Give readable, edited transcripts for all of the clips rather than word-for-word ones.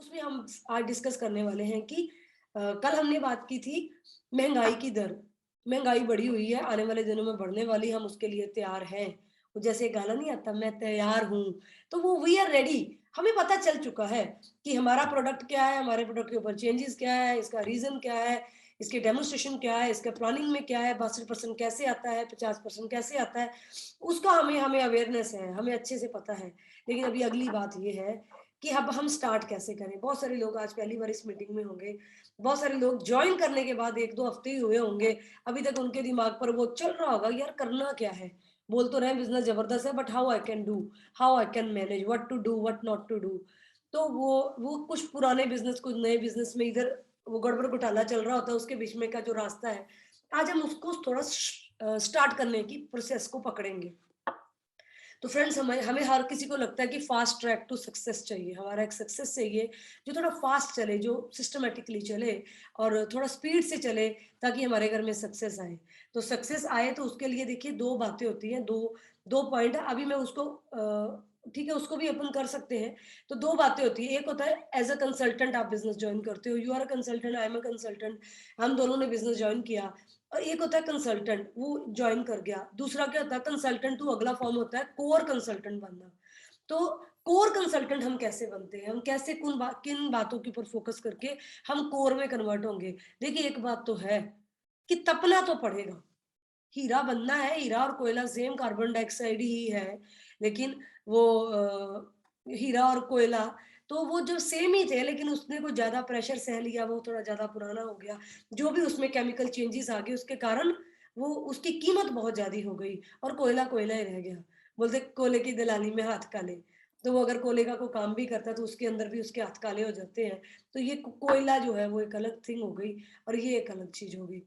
उसमें हम आज डिस्कस करने वाले हैं कि कल हमने बात की थी महंगाई की दर। महंगाई बढ़ी हुई है, आने वाले दिनों में बढ़ने वाली, हम उसके लिए तैयार हैं। वो जैसे एक गाना नहीं आता, मैं तैयार हूँ, तो वो वी आर रेडी। हमें पता चल चुका है कि हमारा प्रोडक्ट क्या है, हमारे प्रोडक्ट के ऊपर चेंजेस क्या है, इसका रीजन क्या है, इसके डेमोन्स्ट्रेशन क्या है, इसके प्लानिंग में क्या है, 62% कैसे आता है, 50% कैसे आता है, उसका हमें हमें अवेयरनेस है, हमें अच्छे से पता है। लेकिन अभी अगली बात ये है कि अब हम स्टार्ट कैसे करें। बहुत सारे लोग आज पहली बार इस मीटिंग में होंगे, बहुत सारे लोग ज्वाइन करने के बाद 1-2 हफ्ते ही हुए होंगे, अभी तक उनके दिमाग पर वो चल रहा होगा, यार करना क्या है? बोल तो रहे हैं बिज़नेस ज़बरदस्त है, but how I can do? How I can manage? What to do, what not to do? तो वो कुछ पुराने बिज़नेस, कुछ नए बिज़नेस में इधर वो गड़बड़ घोटाला चल रहा होता है, उसके बीच में का जो रास्ता है, आज हम उसको थोड़ा स्टार्ट करने की प्रोसेस को पकड़ेंगे। तो फ्रेंड्स, हमें हमें हर किसी को लगता है कि फास्ट ट्रैक टू सक्सेस चाहिए, हमारा एक सक्सेस चाहिए जो थोड़ा फास्ट चले, जो सिस्टमेटिकली चले और थोड़ा स्पीड से चले, ताकि हमारे घर में सक्सेस आए। तो सक्सेस आए तो उसके लिए देखिए 2 बातें होती हैं, 2 पॉइंट है। अभी मैं उसको ठीक है, उसको भी अपन कर सकते हैं। तो 2 बातें होती हैं, एक होता है एज़ अ कंसल्टेंट आप बिज़नेस जॉइन करते हो, you are a consultant, I am a consultant, हम दोनों ने बिज़नेस जॉइन किया। और एक होता है कंसल्टेंट, वो जॉइन कर गया। दूसरा क्या होता है, कंसल्टेंट टू अगला फॉर्म होता है कोर कंसल्टेंट बनना। तो कोर कंसल्टेंट हम कैसे बनते हैं, हम कैसे किन बातों के ऊपर फोकस करके हम कोर में कन्वर्ट होंगे। देखिए एक बात तो है कि तपना तो पड़ेगा, हीरा बनना है, हीरा और कोयला सेम कार्बन डाइऑक्साइड ही है, लेकिन वो हीरा और कोयला तो वो जो सेम ही थे, लेकिन उसने कुछ ज़्यादा प्रेशर सह लिया, वो थोड़ा ज़्यादा पुराना हो गया। जो भी उसमें केमिकल चेंजेस आ गए, उसके कारण वो उसकी कीमत बहुत ज़्यादा हो गई और कोयला कोयला ही रह गया। बोलते कोयले की दलाली में हाथ काले, तो वो अगर कोयले का कोई काम भी करता है, तो उसके अंदर भी उसके हाथ काले हो जाते हैं। तो ये कोयला जो है, वो एक अलग थिंग हो गई और ये एक अलग चीज़ हो गई।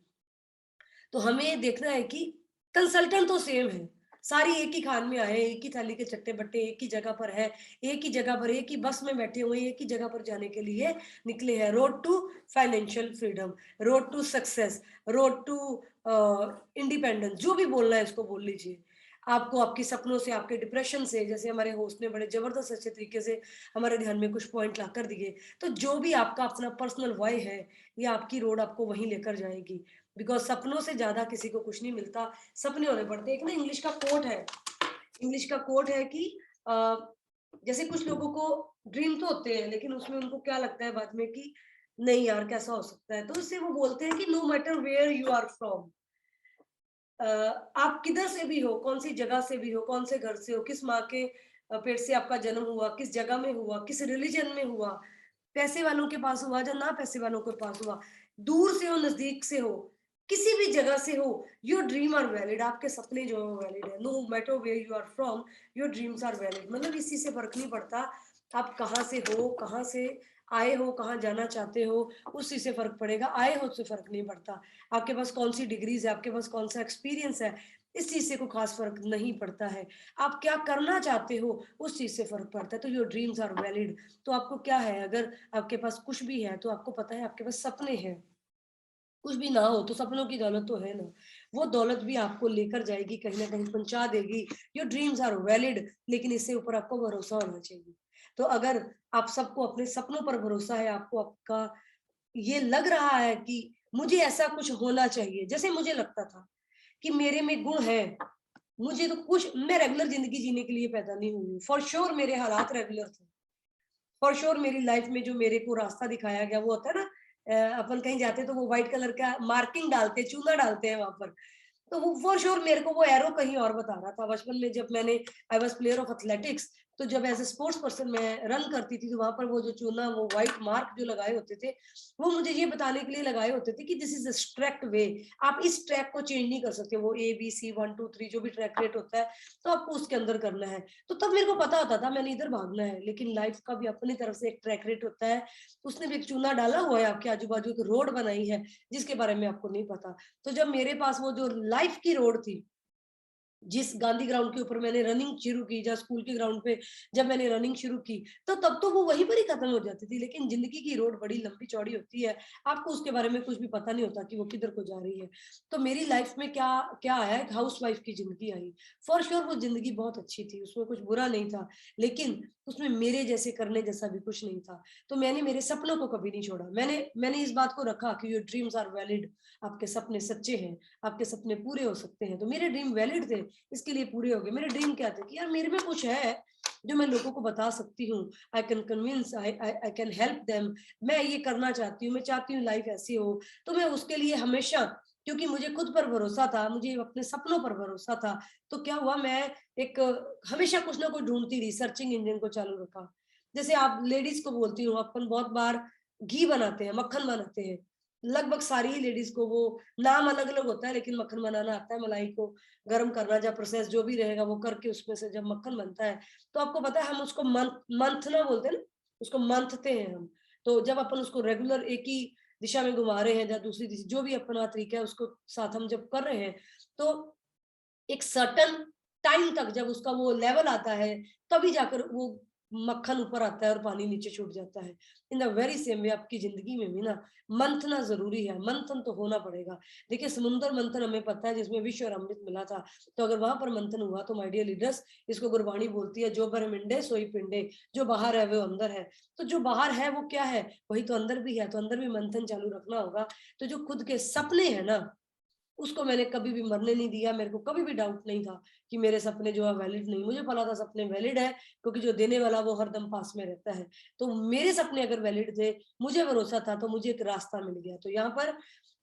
तो हमें ये देखना है कि कंसल्टेंट तो सेम है, सारी एक ही खान में आए, एक ही थाली के चट्टे-बट्टे एक ही जगह पर है, एक ही जगह पर, एक ही बस में बैठे हुए हैं, एक ही जगह पर जाने के लिए निकले हैं। Road to financial freedom, road to success, road to independence, जो भी बोलना है इसको बोल लीजिए। आपको आपके सपनों से, आपके डिप्रेशन से, जैसे हमारे होस्ट ने बड़े ज़बरदस्त अच्छे तरीके से हमारे ध्यान में कुछ पॉइंट लाकर दिए, तो जो भी आपका अपना पर्सनल व्हाय है, ये आपकी रोड आपको वहीं लेकर जाएगी। बिकॉज़ सपनों से ज़्यादा किसी को कुछ नहीं मिलता, सपने होने पड़ते हैं। एक ना इंग्लिश का कोट है कि अ, जैसे कुछ लोगों को ड्रीम तो होते हैं, लेकिन उसमें उनको क्या लगता है बाद में कि नहीं यार कैसा हो सकता है? तो इससे वो बोलते हैं कि no matter where you are from, आप किधर से भी हो, कौन-सी जगह से भी हो, कौन से घर से हो, किस माँ के पेट से आपका जन्म हुआ, किस जगह में हुआ, किस रिलिजन में हुआ, पैसे वालों के पास हुआ या ना पैसे वालों के पास हुआ, दूर से हो, नज़दीक से हो, किसी भी जगह से हो, योर ड्रीम आर वैलिड, आपके सपने जो हैं वैलिड है। No matter where you are from, your dreams are valid. मतलब इसी से फ़र्क नहीं पड़ता, आप कहाँ से हो, कहाँ से आए हो, कहाँ जाना चाहते हो, उस चीज़ से फ़र्क पड़ेगा। आए हो उससे फ़र्क नहीं पड़ता। आपके पास कौन-सी डिग्रीज़ है, आपके पास कौन-सा एक्सपीरियंस है, इस चीज़ से कोई ख़ास फ़र्क नहीं पड़ता है। आप क्या करना चाहते हो, उस चीज़ से फ़र्क पड़ता है। तो योर ड्रीम्स आर वैलिड। तो आपको क्या है, अगर आपके पास कुछ भी है, तो आपको पता है आपके पास सपने हैं। कुछ भी ना हो तो सपनों की दौलत तो है ना, वो दौलत भी आपको लेकर जाएगी, कहीं न कहीं पहुँचा देगी। योर ड्रीम्स आर वैलिड, लेकिन इससे ऊपर आपको भरोसा होना चाहिए। तो अगर आप सबको अपने सपनों पर भरोसा है, आपको आपका ये लग रहा है कि मुझे ऐसा कुछ होना चाहिए, जैसे मुझे लगता था कि मेरे में गुण है, मुझे तो कुछ मैं रेगुलर ज़िंदगी जीने के लिए पैदा नहीं हुई हूँ। फॉर श्योर मेरे हालात रेगुलर थे। फॉर श्योर मेरी लाइफ में जो मेरे को रास्ता दिखाया गया, वो होता है ना, अपन कहीं जाते हैं तो वो व्हाइट कलर का मार्किंग डालते हैं, चूना डालते हैं वहाँ पर। तो वो फॉर श्योर मेरे को वो एरो कहीं और बता रहा था। बचपन में जब मैंने I was player of athletics, तो जब एज़ अ स्पोर्ट्स पर्सन मैं रन करती थी, तो वहाँ पर वो जो चूना, वो व्हाइट मार्क जो लगाए होते थे, वो मुझे ये बताने के लिए लगाए होते थे कि दिस इज़ द स्ट्रेक्ट वे। आप इस ट्रैक को चेंज नहीं कर सकते। वो ए, बी, सी 1, 2, 3 जो भी ट्रैक रेट होता है, तो आपको उसके अंदर करना है। तो तब मेरे को पता होता था मैंने इधर भागना है, लेकिन लाइफ का भी अपनी तरफ से एक ट्रैक रेट होता है। उसने भी एक चूना डाला हुआ है, आपके आजू-बाजू एक रोड बनाई है, जिसके बारे में आपको नहीं पता। तो जब मेरे पास वो जो लाइफ की रोड थी, जिस गांधी ग्राउंड के ऊपर मैंने रनिंग शुरू की, या स्कूल के ग्राउंड पे जब मैंने रनिंग शुरू की, तो तब तो वो वहीं पर ही खत्म हो जाती थी। लेकिन जिंदगी की रोड बड़ी लंबी चौड़ी होती है, आपको उसके बारे में कुछ भी पता नहीं होता कि वो किधर को जा रही है। तो मेरी लाइफ में क्या क्या आया, एक हाउस वाइफ की जिंदगी आई। फॉर श्योर वो जिंदगी बहुत अच्छी थी, उसमें कुछ बुरा नहीं था, लेकिन उसमें मेरे जैसे करने जैसा भी कुछ नहीं था। तो मैंने मेरे सपनों को कभी नहीं छोड़ा। मैंने इस बात को रखा कि योर ड्रीम्स आर वैलिड, आपके सपने सच्चे हैं, आपके सपने पूरे हो सकते हैं। तो मेरे ड्रीम वैलिड थे, इसके लिए पूरे हो गए। मेरे ड्रीम क्या थे कि यार मेरे में कुछ है जो मैं लोगों को बता सकती हूँ, I can convince, I can help them. मैं ये करना चाहती हूँ, मैं चाहती हूँ लाइफ ऐसी हो। तो मैं उसके लिए हमेशा, क्योंकि मुझे खुद पर भरोसा था, मुझे अपने सपनों पर भरोसा था, तो क्या हुआ, मैं एक हमेशा कुछ ना कुछ ढूंढती रही, सर्चिंग इंजन को चालू रखा। जैसे आप लेडीज को बोलती हूँ, अपन बहुत बार घी बनाते हैं, मक्खन बनाते हैं, लगभग सारी ही लेडीज को, वो नाम अलग अलग होता है लेकिन मक्खन बनाना आता है। मलाई को गर्म करना, या प्रोसेस जो भी रहेगा वो करके उसमें से जब मक्खन बनता है, तो आपको पता है हम उसको मंथना बोलते हैं ना, उसको मंथते हैं हम। तो जब अपन उसको रेगुलर एक ही दिशा में घुमा रहे हैं, या दूसरी दिशा, जो भी अपना तरीका है उसको साथ हम जब कर रहे हैं, तो एक सर्टन टाइम तक जब उसका वो लेवल आता है, तभी जाकर वो मक्खन ऊपर आता है और पानी नीचे छूट जाता है। In the very same way आपकी जिंदगी में भी ना मंथना जरूरी है, मंथन तो होना पड़ेगा। देखिए समुद्र मंथन हमें पता है, जिसमें विश्व और अमृत मिला था। तो अगर वहां पर मंथन हुआ, तो माय डियर लीडर्स, इसको गुरबाणी बोलती है, जो ब्रह्मिंडे सोई पिंडे, जो बाहर है वो अंदर है। तो जो बाहर है वो क्या है, वही तो अंदर भी है। तो अंदर भी मंथन चालू रखना होगा। तो जो खुद के सपने हैं ना, उसको मैंने कभी भी मरने नहीं दिया। मेरे को कभी भी डाउट नहीं था कि मेरे सपने जो है वैलिड नहीं, मुझे पता था सपने वैलिड है, क्योंकि जो देने वाला वो हरदम पास में रहता है। तो मेरे सपने अगर वैलिड थे, मुझे भरोसा था, तो मुझे एक रास्ता मिल गया। तो यहाँ पर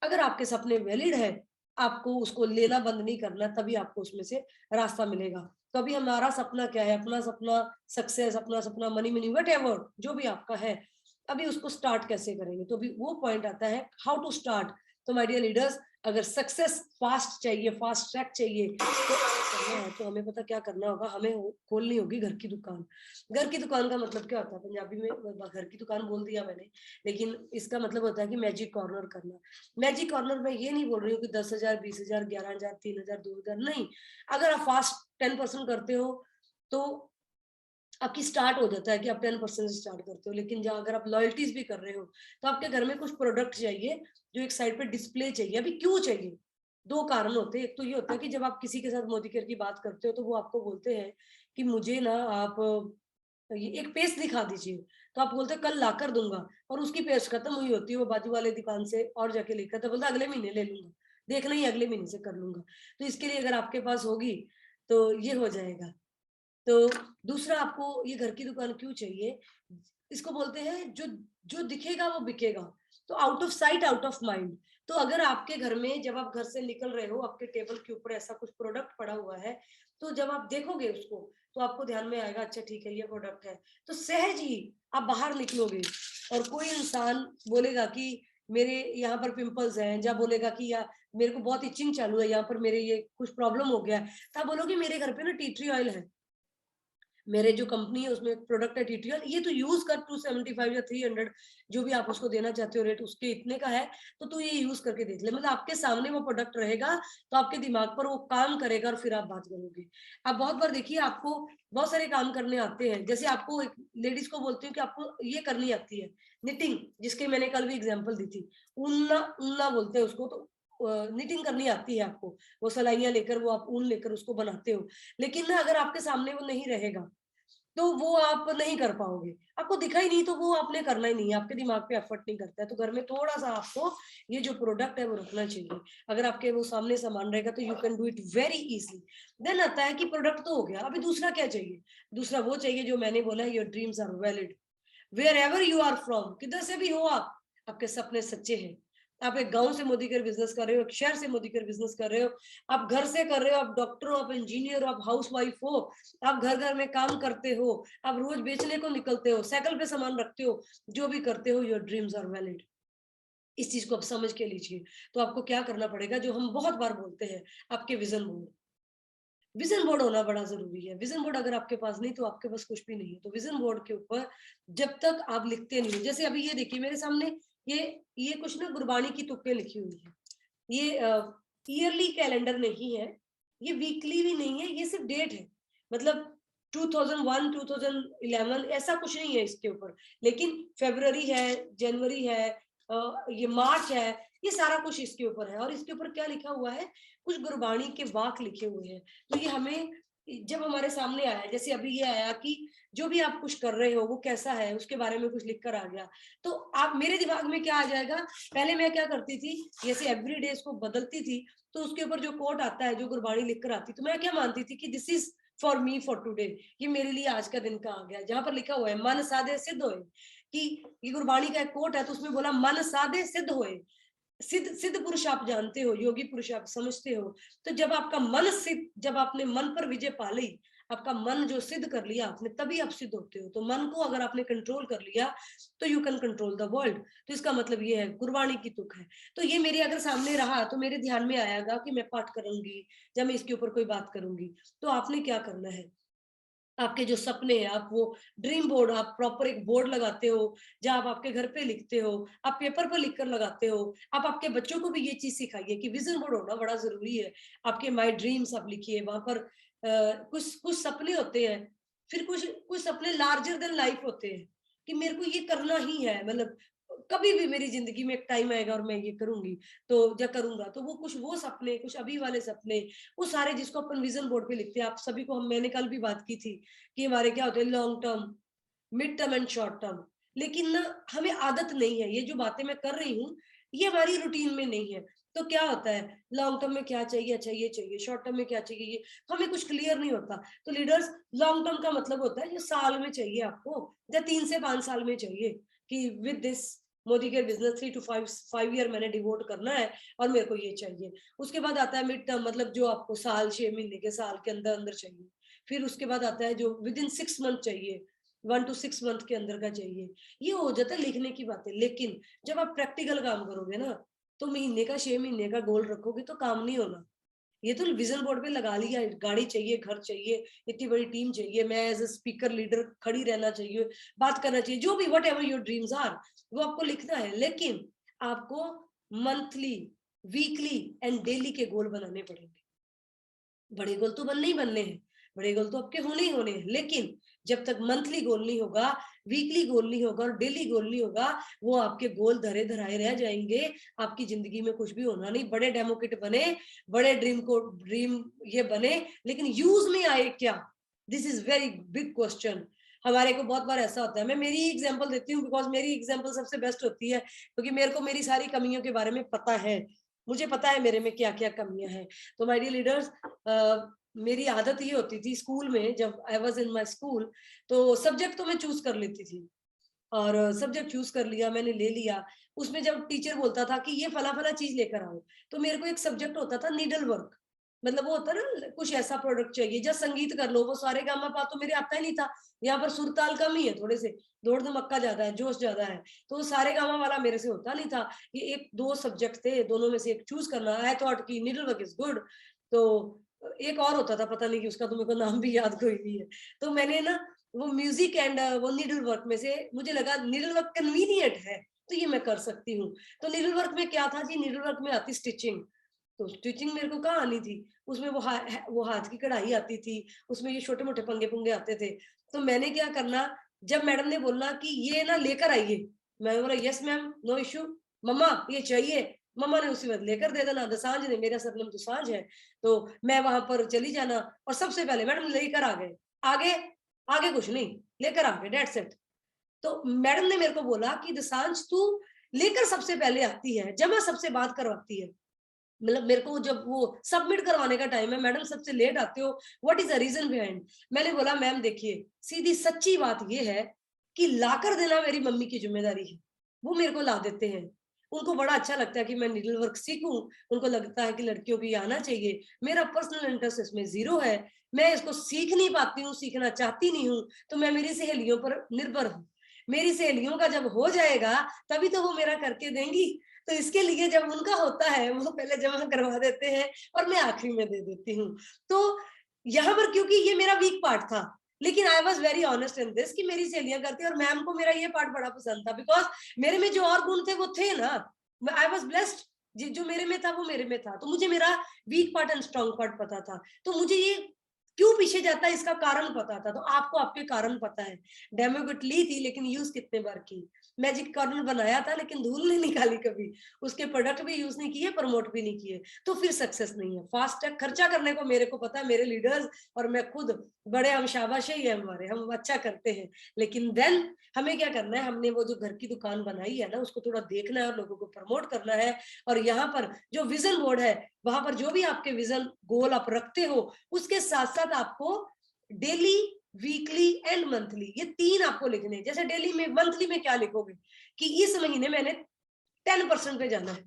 अगर आपके सपने वैलिड है, आपको उसको लेना बंद नहीं करना, तभी आपको उसमें से रास्ता मिलेगा। तो अभी हमारा सपना क्या है, अपना सपना सक्सेस, अपना सपना मनी मनी वट एवर जो भी आपका है, अभी उसको स्टार्ट कैसे करेंगे। तो अभी वो पॉइंट आता है, हाउ टू स्टार्ट। तो माय डियर लीडर्स, अगर सक्सेस फास्ट चाहिए, फास्ट ट्रैक चाहिए, तो करना है, तो हमें पता क्या करना होगा, हमें खोलनी होगी घर की दुकान। घर की दुकान का मतलब क्या होता है पंजाबी में, घर की दुकान बोल दिया मैंने, लेकिन इसका मतलब होता है कि मैजिक कॉर्नर करना। मैजिक कॉर्नर में ये नहीं बोल रही हूँ कि 10,000, 20,000, 11,000, 3,000, 2,000 नहीं। अगर आप फास्ट 10% करते हो, तो आपकी स्टार्ट हो जाता है कि आप 10% से स्टार्ट करते हो। लेकिन जहाँ अगर आप लॉयल्टीज भी कर रहे हो, तो आपके घर में कुछ प्रोडक्ट चाहिए, जो एक साइड पे डिस्प्ले चाहिए। अभी क्यों चाहिए, दो कारण होते हैं। एक तो ये होता है कि जब आप किसी के साथ मोदी केयर की बात करते हो, तो वो आपको बोलते हैं कि मुझे ना आप ये एक पेस्ट दिखा दीजिए। तो आप बोलते हैं कल ला कर दूंगा, और उसकी पेस्ट खत्म हुई होती है, वो बाजू वाले दुकान से और जाके लेकर, तो बोलता अगले महीने ले लूंगा, देखना ही अगले महीने से कर लूंगा। तो इसके लिए अगर आपके पास होगी, तो ये हो जाएगा। तो दूसरा, आपको ये घर की दुकान क्यों चाहिए, इसको बोलते हैं जो जो दिखेगा वो बिकेगा। तो out of sight out of mind. तो अगर आपके घर में जब आप घर से निकल रहे हो, आपके टेबल के ऊपर ऐसा कुछ प्रोडक्ट पड़ा हुआ है, तो जब आप देखोगे उसको, तो आपको ध्यान में आएगा, अच्छा ठीक है ये प्रोडक्ट है। तो सहज ही आप बाहर निकलोगे, और कोई इंसान बोलेगा कि मेरे यहाँ पर पिंपल्स हैं, या बोलेगा कि या मेरे को बहुत इचिंग चालू है यहाँ पर, मेरे ये कुछ प्रॉब्लम हो गया है, तो आप बोलोगे मेरे घर पे ना टी ट्री ऑयल है, मेरे जो कंपनी है उसमें एक प्रोडक्ट है टीटीएल, ये तो यूज कर, 275 या 300 जो भी आप उसको देना चाहते हो रेट, उसके इतने का है, तो तू ये यूज करके देख ले। मतलब आपके सामने वो प्रोडक्ट रहेगा, तो आपके दिमाग पर वो काम करेगा, और फिर आप बात करोगे। आप बहुत बार देखिए, आपको बहुत सारे काम करने आते हैं। जैसे आपको एक लेडीज को बोलती हूँ कि आपको ये करनी आती है, निटिंग, जिसके मैंने कल भी एग्जाम्पल दी थी, ऊनना ऊनना बोलते हैं उसको। तो निटिंग करनी आती है आपको, वो सलाइयां लेकर, वो आप ऊन लेकर उसको बनाते हो। लेकिन ना अगर आपके सामने वो नहीं रहेगा, तो वो आप नहीं कर पाओगे। आपको दिखा ही नहीं, तो वो आपने करना ही नहीं है, आपके दिमाग पे एफर्ट नहीं करता है। तो घर में थोड़ा-सा आपको ये जो प्रोडक्ट है वो रखना चाहिए। अगर आपके वो सामने सामान रहेगा, तो you can do it very easily. Then आता है कि प्रोडक्ट तो हो गया, अभी दूसरा क्या चाहिए? दूसरा वो चाहिए जो मैंने बोला है, your dreams are valid. Wherever you are from, किधर से भी हो आप, आपके सपने सच्चे हैं। आप एक गाँव से मोदी केयर बिज़नेस कर रहे हो, एक शहर से मोदी केयर बिज़नेस कर रहे हो, आप घर से कर रहे हो, आप डॉक्टर हो, आप इंजीनियर हो, आप हाउसवाइफ हो, आप घर-घर में काम करते हो, आप रोज बेचने को निकलते हो, साइकिल पे सामान रखते हो, जो भी करते हो, योर ड्रीम्स आर वैलिड। इस चीज़ को आप समझ के लीजिए। तो आपको क्या करना पड़ेगा, जो हम बहुत बार बोलते हैं, आपके विज़न बोर्ड। विज़न बोर्ड होना बड़ा ज़रूरी है। विज़न बोर्ड अगर आपके पास नहीं, तो आपके पास कुछ भी नहीं है। तो विज़न बोर्ड के ऊपर जब तक आप लिखते नहीं हो, जैसे अभी ये देखिए मेरे सामने, ये ये कुछ ना गुरबाणी की तुकें लिखी हुई हैं। ये ईयरली कैलेंडर नहीं है, ये वीकली भी नहीं है, ये सिर्फ डेट है, मतलब 2001 2011 ऐसा कुछ नहीं है इसके ऊपर, लेकिन फरवरी है, जनवरी है, ये मार्च है, ये सारा कुछ इसके ऊपर है। और इसके ऊपर क्या लिखा हुआ है, कुछ गुरबाणी के वाक लिखे हुए हैं। तो ये हमें जब हमारे सामने आया, जैसे अभी ये आया कि जो भी आप कुछ कर रहे हो वो कैसा है, उसके बारे में कुछ लिख कर आ गया, तो आप मेरे दिमाग में क्या आ जाएगा, पहले मैं क्या करती थी, जैसे एवरी डे इसको बदलती थी, तो उसके ऊपर जो कोट आता है, जो गुरबाणी लिख कर आती, तो मैं क्या मानती थी कि this is for me for today, ये मेरे लिए आज का दिन का आ गया। जहां पर लिखा हुआ है मन साधे सिद्ध होए, कि ये गुरबाणी का एक कोट है, तो उसमें बोला मन साधे सिद्ध होए, सिद्ध सिद्ध पुरुष आप जानते हो, योगी पुरुष आप समझते हो। तो जब आपका मन सिद्ध, जब आपने मन पर विजय पा ली, आपका मन जो सिद्ध कर लिया आपने, तभी आप सिद्ध होते हो। तो मन को अगर आपने कंट्रोल कर लिया तो you can control the world. तो इसका मतलब ये है, गुरबाणी की तुक है। तो ये मेरे अगर सामने रहा तो मेरे ध्यान में आएगा कि मैं पाठ करूंगी, जब मैं इसके ऊपर कोई बात करूंगी। तो आपने क्या करना है, आपके जो सपने हैं, आप वो ड्रीम बोर्ड, आप प्रॉपर एक बोर्ड लगाते हो, जहां आप आपके घर पे लिखते हो, आप पेपर पर लिखकर लगाते हो। आप आपके बच्चों को भी ये चीज सिखाइए कि विजन बोर्ड होना बड़ा जरूरी है। आपके माय ड्रीम्स आप लिखिए वहां पर। कुछ कुछ सपने होते हैं, फिर कुछ कुछ सपने लार्जर देन लाइफ होते हैं, कि मेरे को ये करना ही है, मतलब कभी भी मेरी जिंदगी में एक टाइम आएगा और मैं ये करूंगी, तो या करूंगा। तो वो कुछ वो सपने, कुछ अभी वाले सपने, वो सारे जिसको अपन विजन बोर्ड पे लिखते हैं। आप सभी को हम, मैंने कल भी बात की थी कि हमारे क्या होते हैं, long term, mid term and short term. लेकिन ना हमें आदत नहीं है, ये जो बातें मैं कर रही हूँ ये हमारी रूटीन में नहीं है। तो क्या होता है, लॉन्ग टर्म में क्या चाहिए, अच्छा ये चाहिए, शॉर्ट टर्म में क्या चाहिए, ये हमें कुछ क्लियर नहीं होता। तो लीडर्स, लॉन्ग टर्म का मतलब होता है जो साल में चाहिए आपको, या 3 से 5 साल में चाहिए, कि विद दिस मोदी के बिजनेस 3 to 5 ईयर मैंने डिवोट करना है और मेरे को ये चाहिए। उसके बाद आता है मिड टर्म, मतलब जो आपको साल 6 महीने के, साल के अंदर अंदर चाहिए। फिर उसके बाद आता है जो विद इन 6 मंथ चाहिए, 1 to 6 मंथ के अंदर का चाहिए। ये हो जाता है लिखने की बातें। लेकिन जब आप प्रैक्टिकल काम करोगे ना, तो महीने का 6 महीने का गोल रखोगे तो काम नहीं होना। ये तो विजन बोर्ड पे लगा लिया, गाड़ी चाहिए, घर चाहिए, इतनी बड़ी टीम चाहिए, मैं एज ए स्पीकर लीडर खड़ी रहना चाहिए, बात करना चाहिए, जो भी whatever your dreams are, वो आपको लिखना है। लेकिन आपको मंथली, वीकली एंड डेली के गोल बनाने पड़ेंगे। बड़े गोल तो बनने ही बनने हैं, बड़े गोल तो आपके होने ही होने हैं। लेकिन जब तक मंथली गोल नहीं होगा, वीकली गोल नहीं होगा और डेली गोल नहीं होगा, वो आपके गोल धरे धराए रह जाएंगे। आपकी जिंदगी में कुछ भी होना नहीं। बड़े डेमोक्रेट बने, बड़े ड्रीम ये बने, लेकिन यूज में आए क्या, this is very big question. हमारे को बहुत बार ऐसा होता है, मैं मेरी एग्जांपल देती हूँ, बिकॉज मेरी एग्जांपल सबसे बेस्ट होती है, क्योंकि मेरे को मेरी सारी कमियों के बारे में पता है। मुझे पता है मेरे में क्या क्या कमियां हैं। तो माय डियर लीडर्स, मेरी आदत ये होती थी स्कूल में, जब I was in my school, तो सब्जेक्ट तो मैं चूज कर लेती थी। और सब्जेक्ट चूज कर लिया, मैंने ले लिया। उसमें जब टीचर बोलता था कि ये फला फला चीज लेकर आओ, तो मेरे को एक सब्जेक्ट होता था नीडल वर्क। मतलब वो होता ना, कुछ ऐसा प्रोडक्ट चाहिए, जब संगीत कर लो, वो सारे गामा पा तो मेरे आता ही नहीं था। यहाँ पर सुर ताल कम ही है, थोड़े से दौड़ धमक्का ज्यादा है, जोश ज्यादा है, तो वो सारे गामा वाला मेरे से होता नहीं था। ये एक दो सब्जेक्ट थे, दोनों में से एक चूज करना। आई थॉट की नीडल वर्क इज गुड। तो एक और होता था, पता नहीं कि उसका तो मेरे को नाम भी याद कोई नहीं है। तो मैंने ना वो म्यूजिक एंड वो नीडल वर्क में से मुझे लगा नीडल वर्क कन्वीनियंट है, तो ये मैं कर सकती हूँ। तो नीडल वर्क में क्या था जी, नीडल वर्क में आती स्टिचिंग। तो स्टिचिंग मेरे को कहाँ आनी थी, उसमें वो हाथ की कढ़ाई आती थी, उसमें ये छोटे मोटे पंगे पुंगे आते थे। तो मैंने क्या करना, जब मैडम ने बोलना कि ये ना लेकर आइए, मैं बोला यस मैम, नो इश्यू, मम्मा ये चाहिए, मम्मा ने उसी वक्त लेकर दे देना। दोसांझ ने, मेरा सरनेम दोसांझ है, तो मैं वहां पर चली जाना और सबसे पहले मैडम लेकर आ गए। आगे आगे कुछ नहीं, लेकर आ गए, डेट्स इट। तो मैडम ने मेरे को बोला कि दोसांझ तू लेकर सबसे पहले आती है, जमा सबसे बात करवाती है। मतलब मेरे को जब वो सबमिट करवाने का टाइम है, मैडम सबसे लेट आते हो, what is the reason behind. मैंने बोला मैम देखिए, सीधी सच्ची बात ये है कि लाकर देना मेरी मम्मी की जिम्मेदारी है, वो मेरे को ला देते हैं। उनको बड़ा अच्छा लगता है कि मैं नीडल वर्क सीखूं, उनको लगता है कि लड़कियों को ये आना चाहिए। मेरा पर्सनल इंटरेस्ट इसमें जीरो है, मैं इसको सीख नहीं पाती हूँ, सीखना चाहती नहीं हूँ। तो मैं मेरी सहेलियों पर निर्भर हूँ, मेरी सहेलियों का जब हो जाएगा तभी तो वो मेरा करके देंगी। तो इसके लिए जब उनका होता है वो पहले जमा करवा देते हैं और मैं आखिरी में दे देती हूँ। तो यहाँ पर क्योंकि ये मेरा वीक पार्ट था, लेकिन I was very honest in this कि मेरी सहेलियां करती और मैम को मेरा ये पार्ट बड़ा पसंद था, बिकॉज मेरे में जो और गुण थे वो थे ना, आई वॉज ब्लेस्ड जो मेरे में था वो मेरे में था, तो मुझे मेरा weak part and strong part पता था, तो मुझे ये क्यों पीछे जाता है इसका कारण पता था। तो आपको आपके कारण पता है, डेमो किट ली थी लेकिन यूज कितने बार की, मैजिक कॉर्नर बनाया था लेकिन धूल नहीं निकाली कभी, उसके प्रोडक्ट भी यूज नहीं किए, प्रमोट भी नहीं किए, तो फिर सक्सेस नहीं है। फास्ट टैग खर्चा करने को मेरे को पता है, मेरे लीडर्स और मैं खुद बड़े हम शाबाश ही है हमारे, हम अच्छा करते हैं, लेकिन देन हमें क्या करना है, हमने वो जो घर की दुकान बनाई है ना उसको थोड़ा देखना है और लोगों को प्रमोट करना है। और यहाँ पर जो विजन बोर्ड है, वहां पर जो भी आपके विजन गोल आप रखते हो, उसके साथ साथ आपको डेली, वीकली एंड मंथली ये 3 आपको लिखने हैं। जैसे डेली में, मंथली में क्या लिखोगे कि इस महीने मैंने 10% पे जाना है,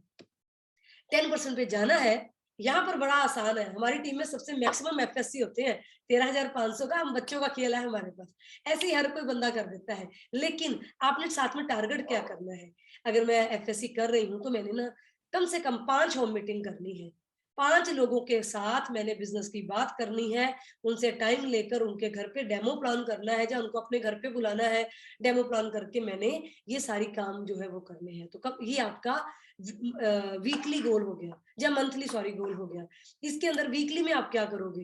10% पे जाना है। यहाँ पर बड़ा आसान है, हमारी टीम में सबसे मैक्सिमम एफएससी होते हैं 13,500 का, हम बच्चों का खेल है हमारे पास, ऐसे ही हर कोई बंदा कर देता है। लेकिन आपने साथ में टारगेट क्या करना है, अगर मैं एफएससी कर रही हूँ तो मैंने ना कम से कम 5 होम मीटिंग करनी है, 5 लोगों के साथ मैंने बिजनेस की बात करनी है, उनसे टाइम लेकर उनके घर पे डेमो प्लान करना है, या उनको अपने घर पे बुलाना है, डेमो प्लान करके मैंने ये सारी काम जो है वो करने हैं। तो कब ये आपका वीकली गोल हो गया, या मंथली सॉरी गोल हो गया। इसके अंदर वीकली में आप क्या करोगे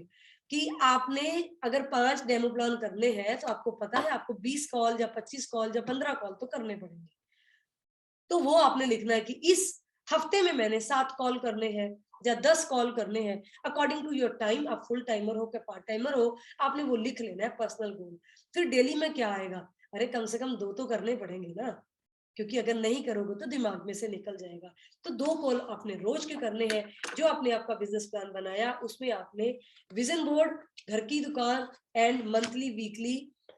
कि आपने अगर 5 डेमो प्लान करने हैं तो आपको पता है आपको 20 कॉल या 25 कॉल या 15 कॉल तो करने पड़ेंगे। तो वो आपने लिखना है कि इस हफ्ते में मैंने 7 कॉल करने हैं या 10 कॉल करने हैं, अकॉर्डिंग टू योर टाइम, आप फुल टाइमर हो क्या पार्ट टाइमर हो, आपने वो लिख लेना है पर्सनल गोल। फिर डेली में क्या आएगा, अरे कम से कम 2 तो करने पड़ेंगे ना, क्योंकि अगर नहीं करोगे तो दिमाग में से निकल जाएगा। तो 2 कॉल आपने रोज के करने हैं। जो आपने आपका बिजनेस प्लान बनाया उसमें आपने विजन बोर्ड, घर की दुकान and monthly, weekly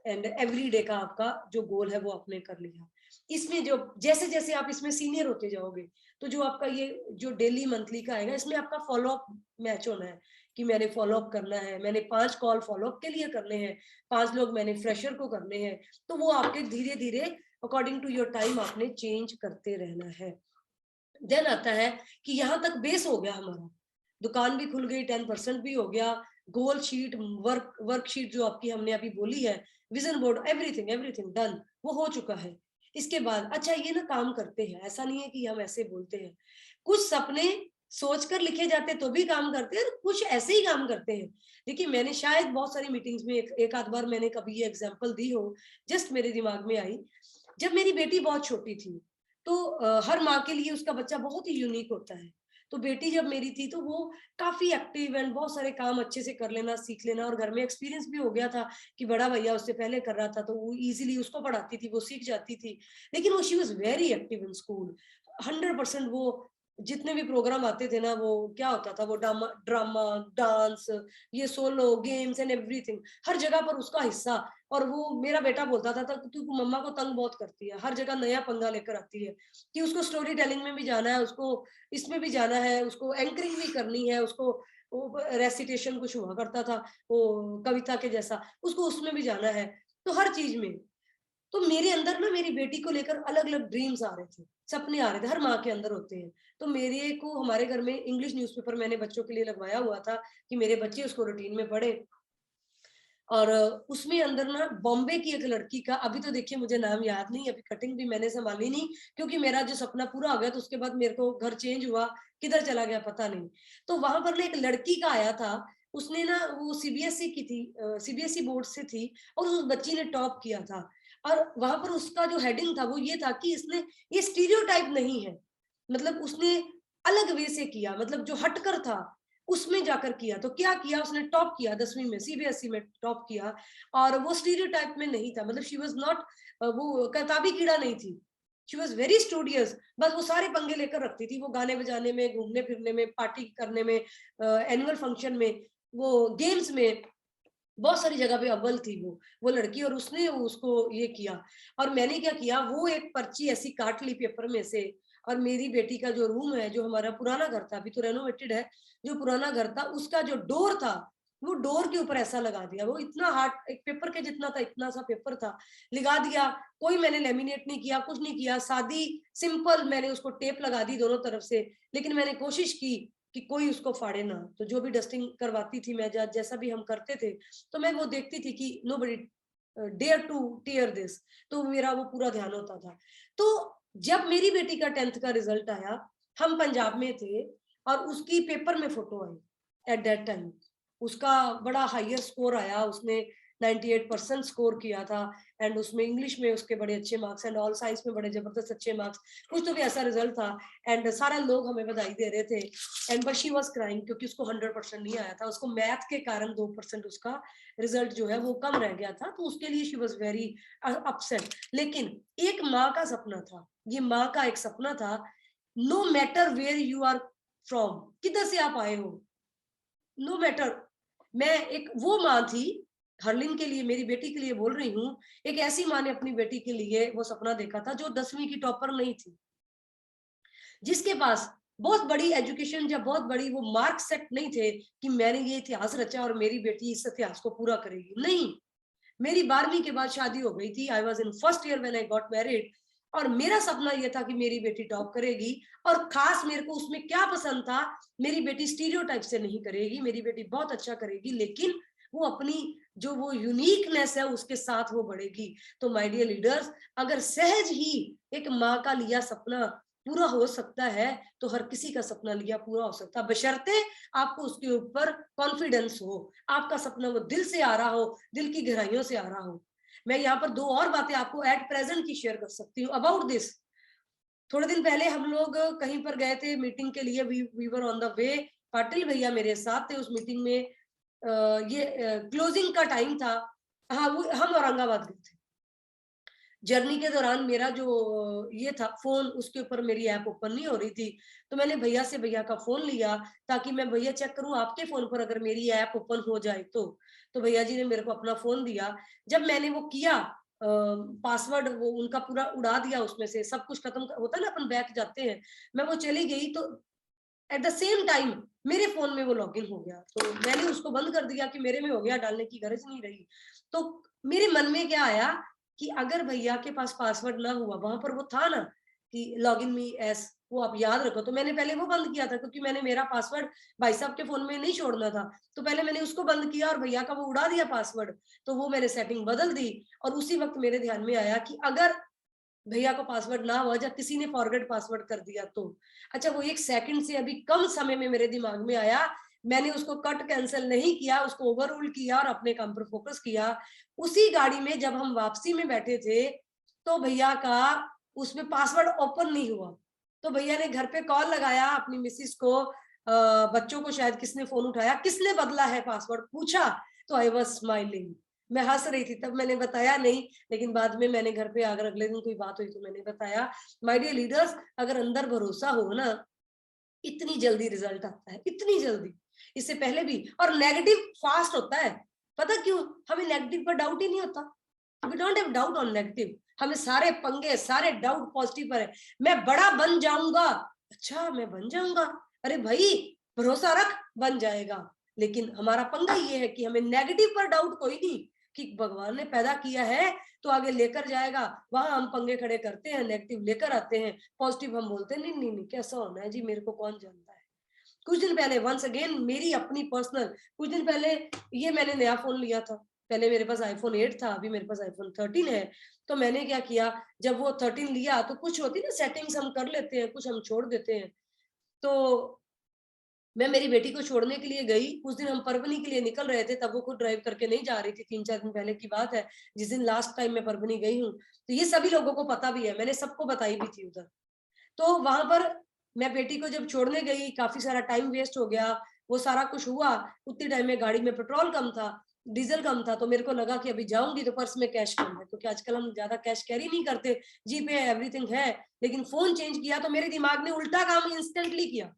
and every day का आपका जो गोल है वो आपने कर लिया। इसमें जो जैसे जैसे आप इसमें सीनियर होते जाओगे, तो जो आपका ये जो डेली मंथली का आएगा, इसमें आपका फॉलो अप मैच होना है कि मैंने फॉलो अप करना है, मैंने 5 कॉल फॉलो अप के लिए करने हैं, 5 लोग मैंने फ्रेशर को करने हैं। तो वो आपके धीरे धीरे अकॉर्डिंग टू योर टाइम आपने चेंज करते रहना है। देन आता है कि यहाँ तक बेस हो गया हमारा, दुकान भी खुल गई, 10% भी हो गया, गोल शीट, वर्कशीट जो आपकी हमने अभी बोली है, vision board, everything everything done, वो हो चुका है। इसके बाद अच्छा ये ना काम करते हैं, ऐसा नहीं है कि हम ऐसे बोलते हैं, कुछ सपने सोचकर लिखे जाते तो भी काम करते हैं और कुछ ऐसे ही काम करते हैं। देखिए मैंने शायद बहुत सारी मीटिंग्स में एक आध बार मैंने कभी ये एग्जांपल दी हो, जस्ट मेरे दिमाग में आई। जब मेरी बेटी बहुत छोटी थी, तो हर माँ के लिए उसका बच्चा बहुत ही यूनिक होता है। तो बेटी जब मेरी थी तो वो काफ़ी एक्टिव एंड बहुत सारे काम अच्छे से कर लेना, सीख लेना, और घर में एक्सपीरियंस भी हो गया था कि बड़ा भैया उससे पहले कर रहा था, तो वो ईज़िली उसको पढ़ाती थी, वो सीख जाती थी। लेकिन वो she was very active in school, 100% वो जितने भी प्रोग्राम आते थे ना, वो क्या होता था, वो ड्रामा, डांस, ये सोलो, गेम्स एंड एवरीथिंग, हर जगह पर उसका हिस्सा। और वो मेरा बेटा बोलता था तू मम्मा को तंग बहुत करती है, हर जगह नया पंगा लेकर आती है, कि उसको स्टोरी टेलिंग में भी जाना है, उसको इसमें भी जाना है, उसको एंकरिंग भी करनी है, उसको वो रेसिटेशन कुछ हुआ करता था, वो कविता के जैसा, उसको उसमें भी जाना है, तो हर चीज़ में। तो मेरे अंदर ना मेरी बेटी को लेकर अलग-अलग ड्रीम्स आ रहे थे, सपने आ रहे थे, हर माँ के अंदर होते हैं। तो मेरे को हमारे घर में इंग्लिश न्यूज़पेपर मैंने बच्चों के लिए लगवाया हुआ था कि मेरे बच्चे उसको रूटीन में पढ़ें। और उसमें अंदर ना बॉम्बे की एक लड़की का, अभी तो देखिए मुझे नाम याद नहीं, अभी कटिंग भी मैंने संभाली नहीं, क्योंकि मेरा जो सपना पूरा हो गया तो उसके बाद मेरे को घर चेंज हुआ, किधर चला गया पता नहीं। तो वहां पर ना एक लड़की का आया था, उसने ना वो सीबीएसई की थी, सीबीएसई बोर्ड से थी, और उस बच्ची ने टॉप किया था। और वहां पर उसका जो हेडिंग था वो ये था कि इसने, ये स्टीरियोटाइप नहीं है, मतलब उसने अलग वे से किया, मतलब जो हटकर था उसमें जाकर किया। तो क्या किया, उसने टॉप किया 10वीं में, सीबीएसई में टॉप किया, और वो स्टीरियोटाइप में नहीं था, मतलब शी वाज नॉट, वो किताबी कीड़ा नहीं थी, शी वाज वेरी स्टूडियस। बस वो सारे पंगे लेकर रखती थी, वो गाने बजाने में, घूमने फिरने में, पार्टी करने में, एनुअल फंक्शन में, वो गेम्स में, बहुत सारी जगह पे अव्वल थी वो लड़की, और उसने उसको ये किया। और मैंने क्या किया, वो एक पर्ची ऐसी काट ली पेपर में से, और मेरी बेटी का जो रूम है, जो हमारा पुराना घर था, अभी तो रेनोवेटेड है, जो पुराना घर था उसका जो डोर था, वो डोर के ऊपर ऐसा लगा दिया, वो इतना हार्ड, एक पेपर के जितना था, इतना सा पेपर था, लगा दिया। कोई मैंने लेमिनेट नहीं किया, कुछ नहीं किया, सादी सिंपल मैंने उसको टेप लगा दी दोनों तरफ से। लेकिन मैंने कोशिश की कि कोई उसको फाड़े ना। तो जो भी डस्टिंग करवाती थी मैं, जैसा भी हम करते थे, तो मैं वो देखती थी कि nobody dare to tear this, तो मेरा वो पूरा ध्यान होता था। तो जब मेरी बेटी का 10th का रिजल्ट आया, हम पंजाब में थे और उसकी पेपर में photo I at that time. उसका बड़ा हाईयर स्कोर आया, उसने 98% स्कोर किया था एंड उसमें इंग्लिश में उसके बड़े अच्छे मार्क्स एंड ऑल साइंस में बड़े जबरदस्त अच्छे मार्क्स, कुछ तो भी ऐसा रिजल्ट था। एंड सारा लोग हमें बधाई दे रहे थे and but she was crying क्योंकि उसको 100% नहीं आया था, उसको मैथ के कारण 2% उसका रिजल्ट जो है वो कम रह गया था, तो उसके लिए शी वाज वेरी अपसेट। लेकिन एक माँ का सपना था, ये माँ का एक सपना था, no matter where you are from, किधर से आप आए हो, नो मैटर। मैं एक वो माँ थी, हरलिन के लिए, मेरी बेटी के लिए बोल रही हूँ, एक ऐसी माँ ने अपनी बेटी के लिए वो सपना देखा था जो 10वीं की टॉपर नहीं थी, जिसके पास बहुत बड़ी एजुकेशन या बहुत बड़ी वो मार्क सेट नहीं थे कि मैंने ये इतिहास रचा और मेरी बेटी इस इतिहास को पूरा करेगी। नहीं, मेरी 12वीं के बाद शादी हो गई थी, I was in first year when I got married, और मेरा सपना ये था कि मेरी बेटी टॉप करेगी। और खास मेरे को उसमें क्या पसंद था, मेरी बेटी स्टीरियोटाइप से नहीं करेगी, मेरी बेटी बहुत अच्छा करेगी, लेकिन वो अपनी जो वो यूनिकनेस है उसके साथ वो बढ़ेगी। तो माय डियर लीडर्स, अगर सहज ही एक माँ का लिया सपना पूरा हो सकता है, तो हर किसी का सपना लिया पूरा हो सकता है, बशर्ते आपको उसके ऊपर कॉन्फिडेंस हो, आपका सपना वो दिल से आ रहा हो, दिल की गहराइयों से आ रहा हो। मैं यहाँ पर 2 और बातें आपको एट प्रेजेंट की शेयर कर सकती हूँ अबाउट दिस। थोड़े दिन पहले हम लोग कहीं पर गए थे मीटिंग के लिए, we were on the way, Patil भैया मेरे साथ थे उस मीटिंग में। ये क्लोजिंग का टाइम था। हाँ, वो हम औरंगाबाद गए थे। जर्नी के दौरान मेरा जो ये था फोन, उसके ऊपर मेरी ऐप ओपन नहीं हो रही थी, तो मैंने भैया से भैया का फोन लिया ताकि मैं भैया चेक करूं आपके फोन पर अगर मेरी ऐप ओपन हो जाए तो भैया जी ने मेरे को अपना फोन दिया। जब मैंने वो किया, पासवर्ड वो उनका पूरा उड़ा दिया, उसमें से सब कुछ खत्म होता है ना, अपन बैक जाते हैं, मैं वो चली गई तो एट द सेम टाइम मेरे फोन में वो लॉगिन हो गया, तो मैंने उसको बंद कर दिया कि मेरे में हो गया, डालने की गरज नहीं रही। तो मेरे मन में क्या आया कि अगर भैया के पास पासवर्ड ना हुआ, वहां पर वो था ना कि लॉगिन मी एस, वो आप याद रखो, तो मैंने पहले वो बंद किया था क्योंकि मैंने मेरा पासवर्ड भाई साहब के फोन में नहीं छोड़ना था, तो पहले मैंने उसको बंद किया और भैया का वो उड़ा दिया पासवर्ड। तो वो मैंने सेटिंग बदल दी और उसी वक्त मेरे ध्यान में आया कि अगर भैया को पासवर्ड ना हुआ या किसी ने फॉरगेट पासवर्ड कर दिया तो, अच्छा वो 1 सेकंड से अभी कम समय में मेरे दिमाग में आया, मैंने उसको कट कैंसिल नहीं किया, उसको ओवर रूल किया और अपने काम पर फोकस किया। उसी गाड़ी में जब हम वापसी में बैठे थे तो भैया का उसमें पासवर्ड ओपन नहीं हुआ, तो भैया ने घर पे कॉल लगाया अपनी मिसिस को, बच्चों को शायद किसने फोन उठाया, किसने बदला है पासवर्ड पूछा, तो आई वाज स्माइलिंग, मैं हंस रही थी, तब मैंने बताया नहीं, लेकिन बाद में मैंने घर पे आकर अगले दिन कोई बात हुई तो मैंने बताया। माय डियर लीडर्स, अगर अंदर भरोसा हो ना, इतनी जल्दी रिजल्ट आता है, इतनी जल्दी, इससे पहले भी, और नेगेटिव फास्ट होता है। पता क्यों? हमें नेगेटिव पर डाउट ही नहीं होता, we don't have doubt on negative, हमें सारे पंगे सारे डाउट पॉजिटिव पर है। मैं बड़ा बन जाऊंगा, अच्छा मैं बन जाऊंगा, अरे भाई भरोसा रख बन जाएगा। लेकिन हमारा पंगा ये है कि हमें नेगेटिव पर डाउट कोई नहीं, कि भगवान ने पैदा किया है तो आगे लेकर जाएगा, वहां हम पंगे खड़े करते हैं, नेगेटिव लेकर आते हैं, पॉजिटिव हम बोलते हैं नहीं नहीं नहीं कैसा होना है जी, मेरे को कौन जानता है। कुछ दिन पहले वंस अगेन मेरी अपनी पर्सनल, कुछ दिन पहले ये मैंने नया फोन लिया था, पहले मेरे पास आईफोन 8 था, अभी मेरे पास आईफोन 13 है। तो मैंने क्या किया, जब वो 13 लिया तो कुछ होती ना सेटिंग्स हम कर लेते हैं, कुछ हम छोड़ देते हैं। तो मैं मेरी बेटी को छोड़ने के लिए गई, उस दिन हम परभनी के लिए निकल रहे थे, तब वो खुद ड्राइव करके नहीं जा रही थी, 3-4 दिन पहले की बात है, जिस दिन लास्ट टाइम मैं परभनी गई हूँ। तो ये सभी लोगों को पता भी है, मैंने सबको बताई भी थी उधर। तो वहां पर मैं बेटी को जब छोड़ने गई, काफी सारा टाइम वेस्ट हो गया, वो सारा कुछ हुआ, उतनी टाइम में गाड़ी में पेट्रोल कम था, डीजल कम था, तो मेरे को लगा कि अभी जाऊंगी तो पर्स में कैश कम है, क्योंकि आजकल हम ज्यादा कैश कैरी नहीं करते, जी पे एवरीथिंग है। लेकिन फोन चेंज किया तो मेरे दिमाग ने उल्टा काम इंस्टेंटली किया,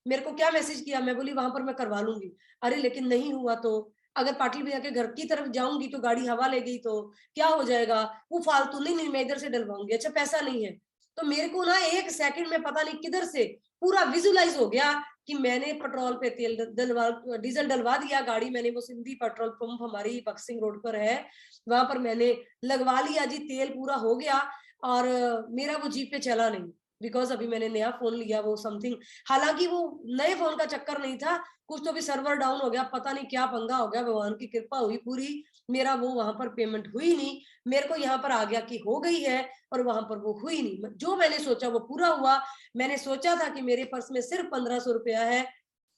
मेरे को क्या मैसेज किया, मैं बोली वहां पर मैं करवा लूंगी, अरे लेकिन नहीं हुआ तो, अगर पाटिल भैया के घर की तरफ जाऊंगी तो गाड़ी हवा ले गई तो क्या हो जाएगा, वो फालतू, नहीं नहीं मैं इधर से डलवाऊंगी, अच्छा पैसा नहीं है। तो मेरे को ना 1 सेकंड में पता नहीं किधर से पूरा विजुलाइज हो गया कि मैंने पेट्रोल पे तेल डलवा, डीजल डलवा दिया, गाड़ी मैंने वो सिंधी पेट्रोल पंप हमारी बक्सिंग रोड पर है, वहां पर मैंने लगवा लिया जी, तेल पूरा हो गया और मेरा वो जीप पे चला नहीं। बिकॉज अभी मैंने नया फोन लिया, वो समथिंग, हालांकि वो नए फोन का चक्कर नहीं था, कुछ तो भी सर्वर डाउन हो गया, पता नहीं क्या पंगा हो गया, भगवान की कृपा हुई पूरी, मेरा वो वहां पर पेमेंट हुई नहीं, मेरे को यहाँ पर आ गया कि हो गई है, और वहां पर वो हुई नहीं। जो मैंने सोचा वो पूरा हुआ। मैंने सोचा था कि मेरे पर्स में सिर्फ 1500 रुपया है,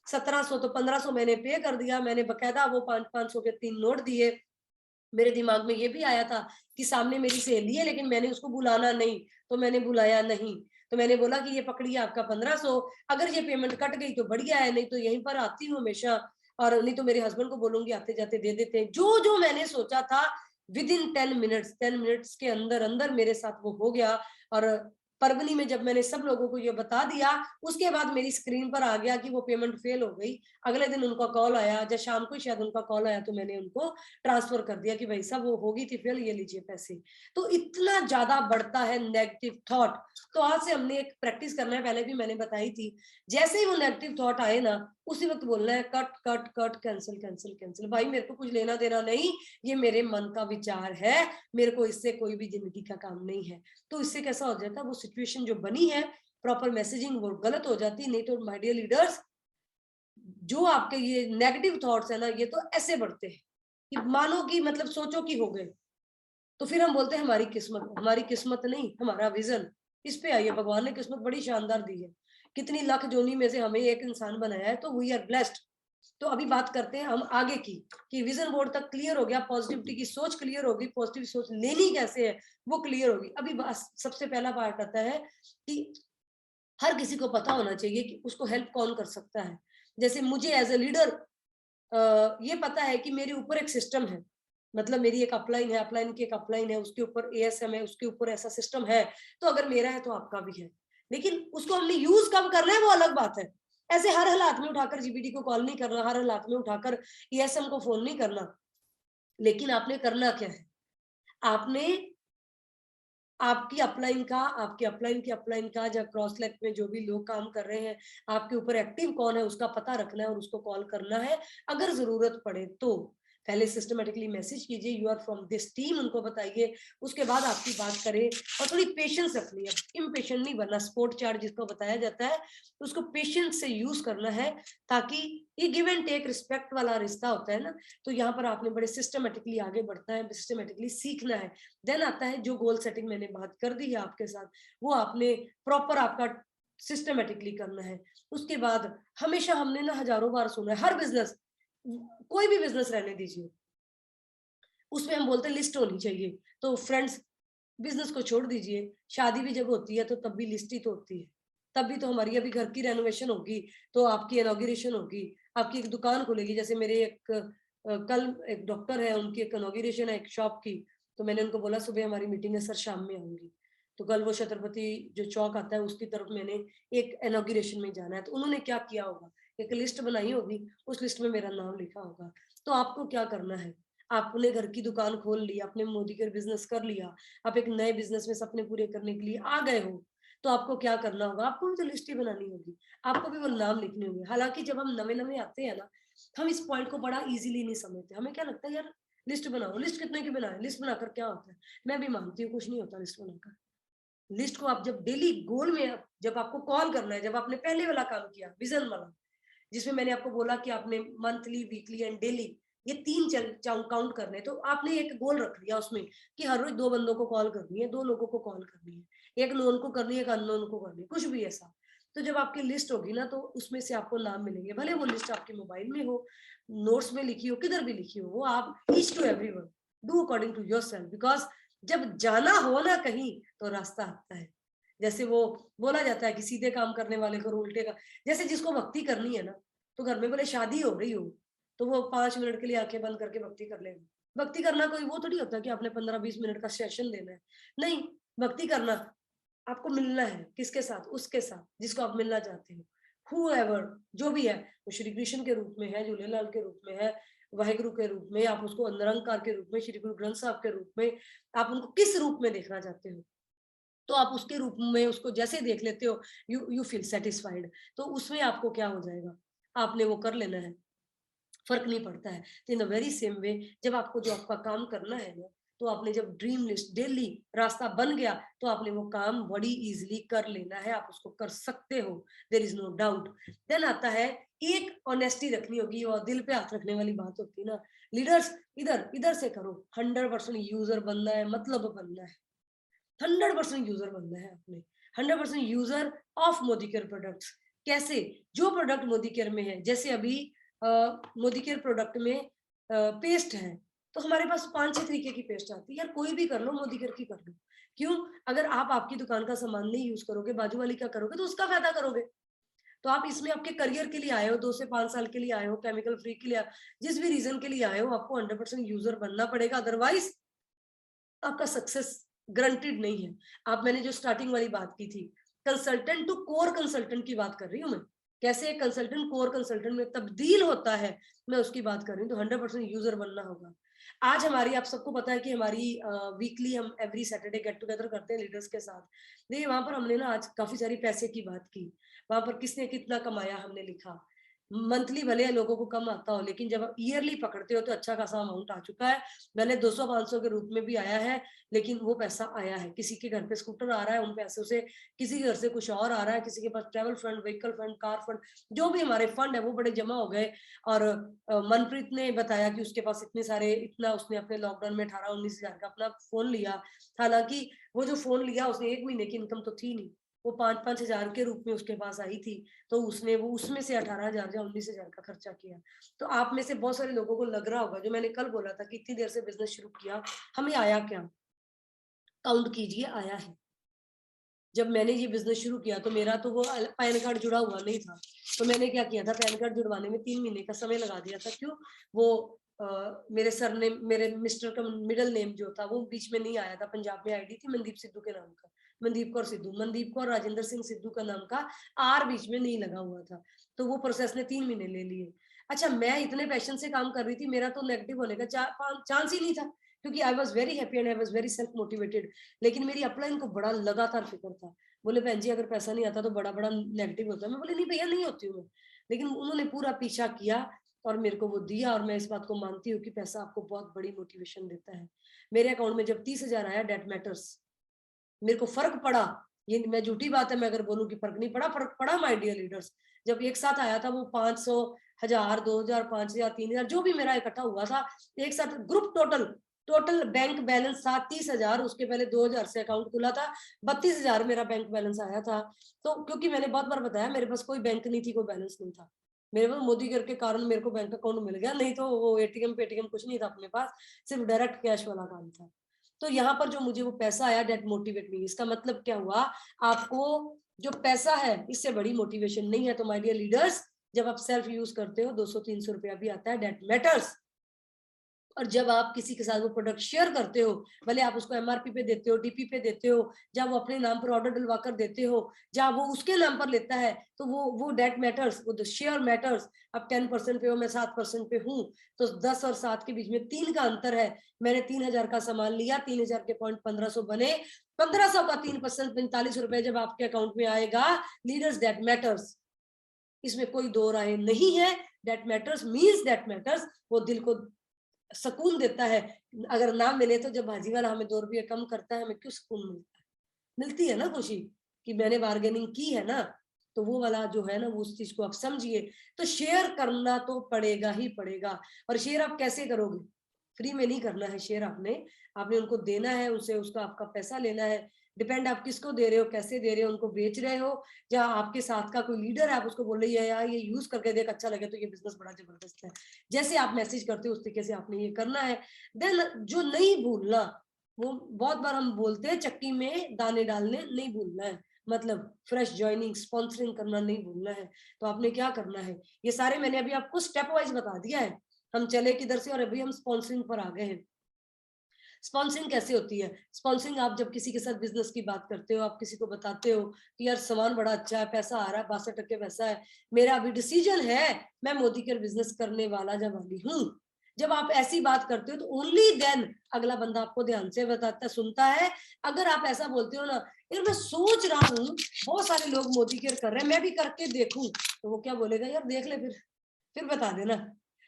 1700, तो 1500 मैंने पे कर दिया, मैंने बकायदा वो 500 के 3 नोट दिए। मेरे दिमाग में ये भी आया था कि सामने मेरी सहेली है, लेकिन मैंने उसको बुलाना नहीं, तो मैंने बुलाया नहीं। तो मैंने बोला कि ये पकड़िए आपका 1500, अगर ये पेमेंट कट गई तो बढ़िया है, नहीं तो यहीं पर आती हूँ हमेशा, और नहीं तो मेरे हस्बैंड को बोलूंगी आते जाते दे देते हैं। जो जो मैंने सोचा था विद इन 10 मिनट्स के अंदर अंदर मेरे साथ वो हो गया। और परवनी में जब मैंने सब लोगों को ये बता दिया, उसके बाद मेरी स्क्रीन पर आ गया कि वो पेमेंट फेल हो गई। अगले दिन उनका कॉल आया, जब शाम को शायद उनका कॉल आया, तो मैंने उनको ट्रांसफर कर दिया कि भाई साहब वो होगी थी फेल, ये लीजिए पैसे। तो इतना ज्यादा बढ़ता है नेगेटिव थॉट। तो आज से हमने एक प्रैक्टिस करना है, पहले भी मैंने बताई थी, जैसे ही वो नेगेटिव थॉट आए ना, उसी वक्त बोलना है cut cut cut, cancel cancel cancel, भाई मेरे को कुछ लेना देना नहीं, ये मेरे मन का विचार है, मेरे को इससे कोई भी जिंदगी का काम नहीं है। तो इससे कैसा हो जाता है, वो सिचुएशन जो बनी है, प्रॉपर मैसेजिंग वो गलत हो जाती। नहीं तो माय डियर लीडर्स, जो आपके ये नेगेटिव थॉट्स है ना, ये तो ऐसे बढ़ते हैं कि मानो कि मतलब सोचो कि हो गए, तो फिर हम बोलते हैं हमारी किस्मत। हमारी किस्मत नहीं, हमारा विजन। इस पे आइए, भगवान ने किस्मत बड़ी शानदार दी है, कितनी लाख जोनी में से हमें एक इंसान बनाया है, तो वी आर ब्लेस्ड। तो अभी बात करते हैं हम आगे की, कि विजन बोर्ड तक क्लियर हो गया, पॉजिटिविटी की सोच क्लियर होगी, पॉजिटिव सोच लेनी कैसे है वो क्लियर होगी। अभी सबसे पहला पार्ट आता है कि हर किसी को पता होना चाहिए कि उसको हेल्प कौन कर सकता है। जैसे मुझे एज ए लीडर ये पता है कि मेरे ऊपर एक सिस्टम है, मतलब मेरी एक अपलाइन है, अपलाइन की एक अपलाइन है, उसके ऊपर एएसएम है, उसके ऊपर ऐसा सिस्टम है। तो अगर मेरा है तो आपका भी है, लेकिन उसको हमने यूज कब करना है वो अलग बात है। ऐसे हर हालात में उठाकर जीपीटी को कॉल नहीं करना, हर हालात में उठाकर एएसएम को फोन नहीं करना। लेकिन आपने करना क्या है, आपने आपकी अपलाइन का, आपकी अपलाइन की अपलाइन का, जब क्रॉस लेग में जो भी लोग काम कर रहे हैं, आपके ऊपर एक्टिव कौन है उसका पता रखना है और उसको कॉल करना है अगर जरूरत पड़े तो। पहले सिस्टमेटिकली मैसेज कीजिए you are from this team, उनको बताइए, उसके बाद आपकी बात करें। और थोड़ी पेशेंस रखनी है, इम्पेशेंट नहीं बनना। स्पोर्ट चार्ट जिसको बताया जाता है, उसको पेशेंस से यूज करना है, ताकि ये गिव एंड टेक रिस्पेक्ट वाला रिश्ता होता है ना। तो यहाँ पर आपने बड़े सिस्टमेटिकली आगे बढ़ना है, सिस्टमेटिकली सीखना है। देन आता है जो गोल सेटिंग मैंने बात कर दी है आपके साथ, वो आपने प्रॉपर आपका सिस्टमेटिकली करना है। उसके बाद हमेशा हमने ना हजारों बार सुना है, हर बिजनेस, कोई भी बिजनेस रहने दीजिए, उसमें हम बोलते हैं लिस्ट होनी चाहिए। तो फ्रेंड्स, बिजनेस को छोड़ दीजिए, शादी भी जब होती है तो तब भी लिस्ट ही तो होती है। तब भी तो हमारी अभी घर की रेनोवेशन होगी, तो आपकी इनॉग्रेशन होगी, आपकी एक दुकान खुलेगी। जैसे मेरे एक कल एक डॉक्टर है, उनकी एक इनॉग्रेशन है एक शॉप की। तो मैंने उनको बोला सुबह हमारी मीटिंग है सर, शाम में आऊंगी। तो कल वो छत्रपति जो चौक आता है उसकी तरफ मैंने एक इनॉग्रेशन में जाना है। तो उन्होंने क्या किया होगा, एक लिस्ट बनाई होगी, उस लिस्ट में मेरा नाम लिखा होगा। तो आपको क्या करना है, आपने घर की दुकान खोल ली, आपने मोदी के बिजनेस कर लिया, आप एक नए बिजनेस में सपने पूरे करने के लिए आ गए हो, तो आपको क्या करना होगा, आपको भी तो लिस्ट ही बनानी होगी, आपको भी वो नाम लिखने होंगे। हालांकि जब हम नवे नवे आते हैं ना, हम इस पॉइंट को बड़ा इजीली नहीं समझते। हमें क्या लगता है यार लिस्ट बनाओ, लिस्ट कितने की बनाए, लिस्ट बनाकर क्या होता है। मैं भी मानती हूँ कुछ नहीं होता लिस्ट बनाकर। लिस्ट को आप जब डेली गोल में, जब आपको कॉल करना है, जब आपने पहले वाला काम किया विजन वाला, जिसमें मैंने आपको बोला कि आपने मंथली, वीकली एंड डेली ये 3 काउंट करने, तो आपने एक गोल रख लिया उसमें कि हर रोज 2 बंदों को कॉल करनी है, 2 लोगों को कॉल करनी है, एक नोन को करनी है, एक अननोन को करनी है, कुछ भी ऐसा। तो जब आपकी लिस्ट होगी ना, तो उसमें से आपको नाम मिलेंगे, भले वो लिस्ट आपके मोबाइल में हो, नोट्स में लिखी हो, किधर भी लिखी हो, वो आप each to everyone do according to yourself. Because जब जाना हो ना कहीं, तो रास्ता आता है। जैसे वो बोला जाता है कि सीधे काम करने वाले को उल्टे का, जैसे जिसको भक्ति करनी है ना, तो घर में बोले शादी हो रही हो, तो वो 5 मिनट के लिए आंखें बंद करके भक्ति कर लेगा। भक्ति करना कोई वो थोड़ी होता है कि आपने 15-20 मिनट का सेशन देना है। नहीं, भक्ति करना आपको मिलना है, किसके साथ, उसके साथ जिसको आप मिलना चाहते हो। Whoever, जो भी है, वो श्री कृष्ण के रूप में है, झूलेलाल के रूप में है, वाहिगुरु के रूप में, आप उसको निरंकार के रूप में, श्री गुरु ग्रंथ साहब के रूप में, आप उनको किस रूप में देखना चाहते हो, तो आप उसके रूप में उसको जैसे देख लेते हो, यू फील सेटिस्फाइड। तो उसमें आपको क्या हो जाएगा, आपने वो कर लेना है, फर्क नहीं पड़ता है। तो in the very same way, जब आपको जो आपका काम करना है ना, तो आपने जब ड्रीम लिस्ट डेली रास्ता बन गया तो आपने वो काम बड़ी इजीली कर लेना है, आप उसको कर सकते हो, there is no doubt. Then आता है एक ऑनेस्टी रखनी होगी, और दिल पे हाथ रखने वाली बात होती है ना लीडर्स, इधर इधर से करो। 100% यूजर बनना है, मतलब बनना है, 100% यूजर बनना है आपने, 100% user of Modi care products. कैसे? जो प्रोडक्ट मोदी केयर में है, जैसे अभी मोदी केयर प्रोडक्ट में पेस्ट है, तो हमारे पास 5-6 तरीके की पेस्ट आती है, यार कोई भी कर लो, मोदी केयर की कर लो। क्यों? अगर आप आपकी दुकान का सामान नहीं यूज करोगे, बाजू वाली का करोगे, तो उसका फायदा करोगे। तो आप इसमें आपके करियर के लिए आए हो, 2 से 5 साल के लिए आए हो, केमिकल फ्री के लिए जिस भी रीजन के लिए आए हो, आपको 100% यूजर बनना पड़ेगा, अदरवाइज आपका सक्सेस ग्रंटेड नहीं है। आप, मैंने जो स्टार्टिंग वाली बात की थी, कंसल्टेंट टू कोर कंसल्टेंट की बात कर रही हूँ मैं, कैसे एक कंसल्टेंट कोर कंसल्टेंट में तब्दील होता है, मैं उसकी बात कर रही हूँ। तो 100% यूजर बनना होगा। आज हमारी, आप सबको पता है कि हमारी वीकली हम एवरी सैटरडे गेट टुगेदर करते हैं लीडर्स के साथ। देखिए वहां पर हमने ना आज काफी सारी पैसे की बात की, वहां पर किसने कितना कमाया हमने लिखा। मंथली भले लोगों को कम आता हो, लेकिन जब आप ईयरली पकड़ते हो तो अच्छा खासा अमाउंट आ चुका है। भले 200-500 के रूप में भी आया है, लेकिन वो पैसा आया है। किसी के घर पे स्कूटर आ रहा है, उन पैसों से, किसी के घर से कुछ और आ रहा है, किसी के पास travel fund, vehicle fund, car fund, जो भी हमारे फंड है वो बड़े जमा हो गए। और मनप्रीत ने बताया कि उसके पास इतने सारे, इतना उसने अपने लॉकडाउन में 18-19 हजार का अपना फोन लिया। हालांकि वो जो फोन लिया उसने 1 महीने की इनकम तो थी नहीं, वो 5-5 हजार के रूप में उसके पास आई थी। तो उसने वो उसमें से 18,000 या 19,000 का खर्चा किया। तो आप में से बहुत सारे लोगों को लग रहा होगा, जो मैंने कल बोला था कि इतनी देर से बिजनेस शुरू किया, हमें आया क्या? काउंट कीजिए, आया है। जब मैंने ये बिजनेस शुरू किया तो मेरा तो वो पैन कार्ड जुड़ा हुआ नहीं था। तो मैंने क्या किया था, पैन कार्ड जुड़वाने में 3 महीने का समय लगा दिया था। क्यों? वो मेरे सर ने, मेरे मिस्टर का मिडिल नेम जो था वो बीच में नहीं आया था। पंजाब में आईडी थी मनदीप सिद्धू के नाम का, मनदीप कौर सिद्धू, मनदीप कौर राजेंद्र सिंह सिद्धू का नाम का आर बीच में नहीं लगा हुआ था। तो वो प्रोसेस ने 3 महीने ले लिए। अच्छा, मैं इतने पैशन से काम कर रही थी, मेरा तो नेगेटिव होने का चांस ही नहीं था, क्योंकि I was very happy and I was very self motivated. लेकिन मेरी अपलाइन को बड़ा लगातार फिक्र था। बोले बहन जी अगर पैसा नहीं आता तो बड़ा बड़ा नेगेटिव होता है। मैं बोले नहीं भैया, नहीं होती हूँ मैं। लेकिन उन्होंने पूरा पीछा किया और मेरे को वो दिया, और मैं इस बात को मानती हूँ कि पैसा आपको बहुत बड़ी मोटिवेशन देता है। मेरे अकाउंट में जब 30,000 आया, डेट मैटर्स, मेरे को फर्क पड़ा। ये मैं, झूठी बात है मैं अगर बोलूं कि फर्क नहीं पड़ा, फर्क पड़ा माय डियर लीडर्स। जब एक साथ आया था वो 500, 1000, 2000, 5000, 3000, जो भी मेरा इकट्ठा हुआ था एक साथ, group total, total bank balance था 30,000। उसके पहले 2000 से अकाउंट खुला था, 32,000 मेरा बैंक बैलेंस आया था। तो क्योंकि मैंने बहुत बार बताया, मेरे पास कोई बैंक नहीं थी, कोई बैलेंस नहीं था। मेरे पास मोदी केयर के कारण मेरे को बैंक अकाउंट मिल गया, नहीं तो वो एटीएम पेटीएम कुछ नहीं था अपने पास, सिर्फ डायरेक्ट कैश वाला काम था। तो यहाँ पर जो मुझे वो पैसा आया, डेट मोटिवेट मी, इसका मतलब क्या हुआ? आपको जो पैसा है इससे बड़ी मोटिवेशन नहीं है। तो माय डियर लीडर्स, जब आप सेल्फ यूज करते हो 200-300 रुपया भी आता है, डेट मैटर्स। और जब आप किसी के साथ वो प्रोडक्ट शेयर करते हो, भले आप उसको एमआरपी पे देते हो, डीपी पे देते हो, जब वो अपने नाम पर ऑर्डर डलवा कर देते हो, जब वो उसके नाम पर लेता है, तो वो डेट मैटर्स, वो शेयर मैटर्स। अब 10% पे हो, मैं 7% पे हूँ, तो 10 और 7 के बीच में 3 का अंतर है। मैंने 3,000 का सामान लिया, 3,000 के पॉइंट 1500 बने, 1500 का 3%, 45 रुपए जब आपके अकाउंट में आएगा, लीडर्स, डेट मैटर्स। इसमें कोई दो राय नहीं है। That matters means that matters. वो दिल को सुकून देता है। अगर ना मिले तो जब भाजी वाला हमें 2 रुपये कम करता है, हमें क्यों सुकून मिलता है? मिलती है ना खुशी, कि मैंने बार्गेनिंग की है ना। तो वो वाला जो है ना, वो उस चीज को आप समझिए। तो शेयर करना तो पड़ेगा ही पड़ेगा। और शेयर आप कैसे करोगे? फ्री में नहीं करना है शेयर, आपने आपने उनको देना है, उनसे उसका आपका पैसा लेना है। डिपेंड आप किसको दे रहे हो, कैसे दे रहे हो, उनको बेच रहे हो, या आपके साथ का कोई लीडर है, आप उसको बोल रही है यार ये यूज करके देख, अच्छा लगे तो ये बिजनेस बड़ा जबरदस्त है। जैसे आप मैसेज करते हो उस तरीके से आपने ये करना है। देन जो नहीं भूलना, वो बहुत बार हम बोलते हैं चक्की में दाने डालने नहीं भूलना है, मतलब फ्रेश ज्वाइनिंग, स्पॉन्सरिंग करना नहीं भूलना है। तो आपने क्या करना है, ये सारे मैंने अभी आपको स्टेप वाइज बता दिया है, हम चले किधर से, और अभी हम स्पॉन्सरिंग पर आ गए हैं। स्पॉन्सरिंग कैसे होती है? स्पॉन्सरिंग, आप जब किसी के साथ बिजनेस की बात करते हो, आप किसी को बताते हो कि यार सामान बड़ा अच्छा है, पैसा आ रहा है, 62% पैसा है, मेरा अभी डिसीजन है, मैं मोदी केयर बिजनेस करने वाला जब वाली हूँ। जब आप ऐसी बात करते हो तो ओनली देन अगला बंदा आपको ध्यान से बताता, सुनता है। अगर आप ऐसा बोलते हो ना, यार मैं सोच रहा हूँ, बहुत सारे लोग मोदी केयर कर रहे हैं, मैं भी करके देखूं, तो वो क्या बोलेगा, यार देख ले फिर बता देना।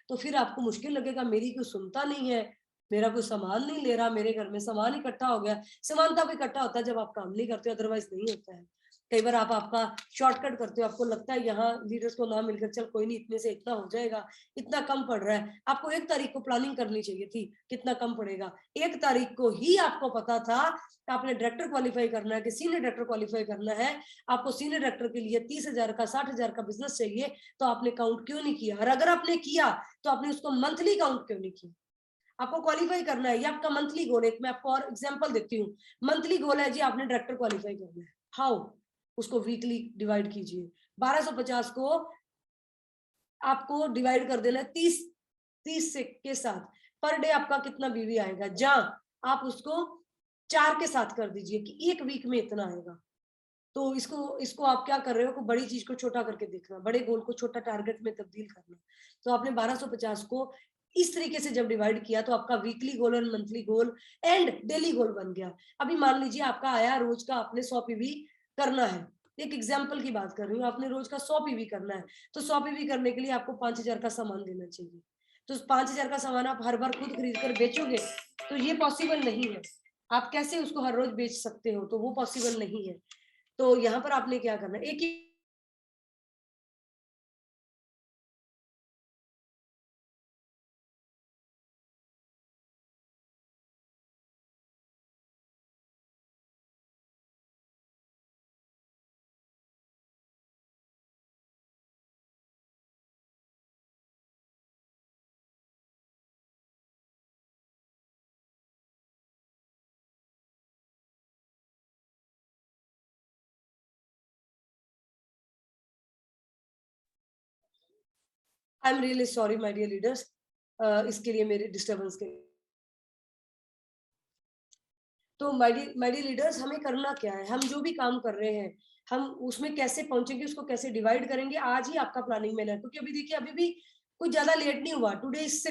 तो फिर आपको मुश्किल लगेगा, मेरी क्यों सुनता नहीं है। मेरा कोई सामान नहीं ले रहा, मेरे घर में सामान इकट्ठा हो गया। सामान तब इकट्ठा होता है जब आप काम नहीं करते, अदरवाइज नहीं होता है। कई बार आप आपका शॉर्टकट करते हो, आपको लगता है यहाँ लीडर्स को ना मिलकर चल कोई नहीं, इतने से इतना हो जाएगा, इतना कम पड़ रहा है। आपको 1 तारीख को प्लानिंग करनी चाहिए थी, कितना कम पड़ेगा। 1 तारीख को ही आपको पता था आपने डायरेक्टर क्वालिफाई करना है कि सीनियर डायरेक्टर क्वालिफाई करना है, आपको सीनियर डायरेक्टर के लिए 30,000 का 60,000 का बिजनेस चाहिए, तो आपने काउंट क्यों नहीं किया? और अगर आपने किया तो आपने उसको मंथली काउंट क्यों नहीं किया? आपको क्वालिफाई करना है, ये आपका मंथली गोल है। मैं आपको और एग्जांपल देती हूँ। मंथली गोल है जी, आपने डायरेक्टर क्वालिफाई करना है। हाउ? उसको वीकली डिवाइड कीजिए। 1250 को आपको डिवाइड कर देना है 30 से के साथ। पर डे आपका कितना बीवी आएगा? जहां आप उसको 4 के साथ कर दीजिए कि 1 वीक में इतना आएगा। तो इसको इसको आप क्या कर रहे हो कि बड़ी चीज को छोटा करके देखना, बड़े गोल को छोटा टारगेट में तब्दील करना। तो आपने 1250 को इस तरीके से जब डिवाइड किया तो आपका वीकली गोल और मंथली गोल एंड डेली गोल बन गया। अभी मान लीजिए आपका आया रोज का आपने 100 पीवी करना है, एक एग्जाम्पल की बात कर रही हूँ, आपने रोज का 100 पीवी करना है, तो 100 पीवी करने के लिए आपको 5,000 का सामान देना चाहिए। तो 5,000 का सामान आप हर बार खुद खरीद कर बेचोगे तो ये पॉसिबल नहीं है। आप कैसे उसको हर रोज बेच सकते हो? तो वो पॉसिबल नहीं है। तो यहाँ पर आपने क्या करना है, एक ही I am really sorry my dear leaders, इसके लिए मेरे डिस्टरबेंस के लिए। तो माय डियर लीडर्स, हमें करना क्या है? हम जो भी काम कर रहे हैं, हम उसमें कैसे पहुंचेंगे, उसको कैसे डिवाइड करेंगे, आज ही आपका प्लानिंग में है। क्योंकि अभी देखिए अभी भी कुछ ज्यादा लेट नहीं हुआ। टुडे इज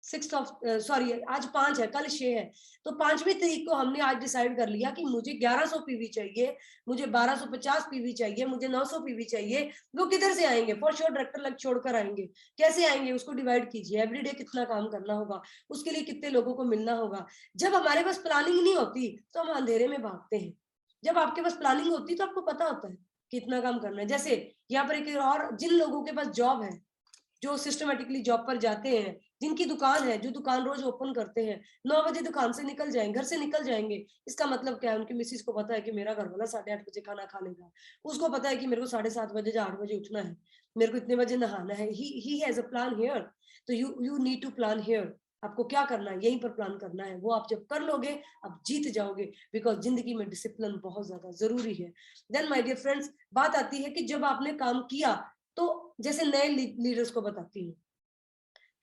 6 ऑफ सॉरी, आज 5 है, कल 6 है। तो 5वीं तारीख को हमने आज डिसाइड कर लिया कि मुझे 1100 पीवी चाहिए, मुझे 1250 पीवी चाहिए, मुझे 900 पीवी चाहिए। वो किधर से आएंगे? फॉर श्योर डायरेक्टर लग छोड़कर आएंगे। कैसे आएंगे? उसको डिवाइड कीजिए, एवरीडे कितना काम करना होगा, उसके लिए कितने लोगों को मिलना होगा। जब हमारे पास प्लानिंग नहीं होती तो हम अंधेरे में भागते हैं। जब आपके पास प्लानिंग होती तो आपको पता होता है कितना काम करना है। जैसे यहाँ पर एक और, जिन लोगों के पास जॉब है, जो सिस्टमेटिकली जॉब पर जाते हैं, जिनकी दुकान है, जो दुकान रोज ओपन करते हैं, 9 बजे दुकान से निकल जाएंगे, घर से निकल जाएंगे। इसका मतलब क्या है? उनकी मिसिस को पता है कि मेरा घर वाला 8:30 बजे खाना खा लेगा। उसको पता है कि मेरे को 7:30 बजे या 8 बजे उठना है, मेरे को इतने बजे नहाना है। He has a plan here. तो you need to plan here. आपको क्या करना है? यहीं पर प्लान करना है। वो आप जब कर लोगे आप जीत जाओगे, बिकॉज जिंदगी में डिसिप्लिन बहुत ज्यादा जरूरी है। देन माय डियर फ्रेंड्स, बात आती है कि जब आपने काम किया, तो जैसे नए लीडर्स को बताती हूँ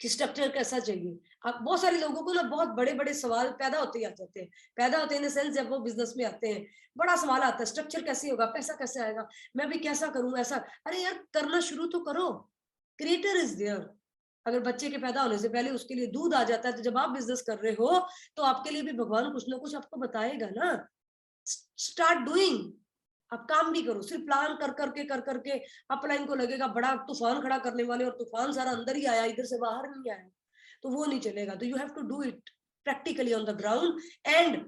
कि स्ट्रक्चर कैसा चाहिए। आप बहुत सारे लोगों को ना बहुत बड़े बड़े सवाल पैदा होते ही आ जाते हैं। पैदा होते हैं इन द सेंस, जब वो बिजनेस में आते हैं बड़ा सवाल आता है, स्ट्रक्चर कैसे होगा, पैसा कैसे आएगा, मैं भी कैसा करूं ऐसा। अरे यार, करना शुरू तो करो। Creator is there. अगर बच्चे के पैदा होने से पहले उसके लिए दूध आ जाता है, तो जब आप बिजनेस कर रहे हो तो आपके लिए भी भगवान कुछ ना कुछ आपको बताएगा ना। Start doing. आप काम भी करो। सिर्फ प्लान कर करके अपलाइन को लगेगा बड़ा तूफान खड़ा करने वाले, और तूफान सारा अंदर ही आया, इधर से बाहर नहीं आया, तो वो नहीं चलेगा। तो you have to do it practically on the ground and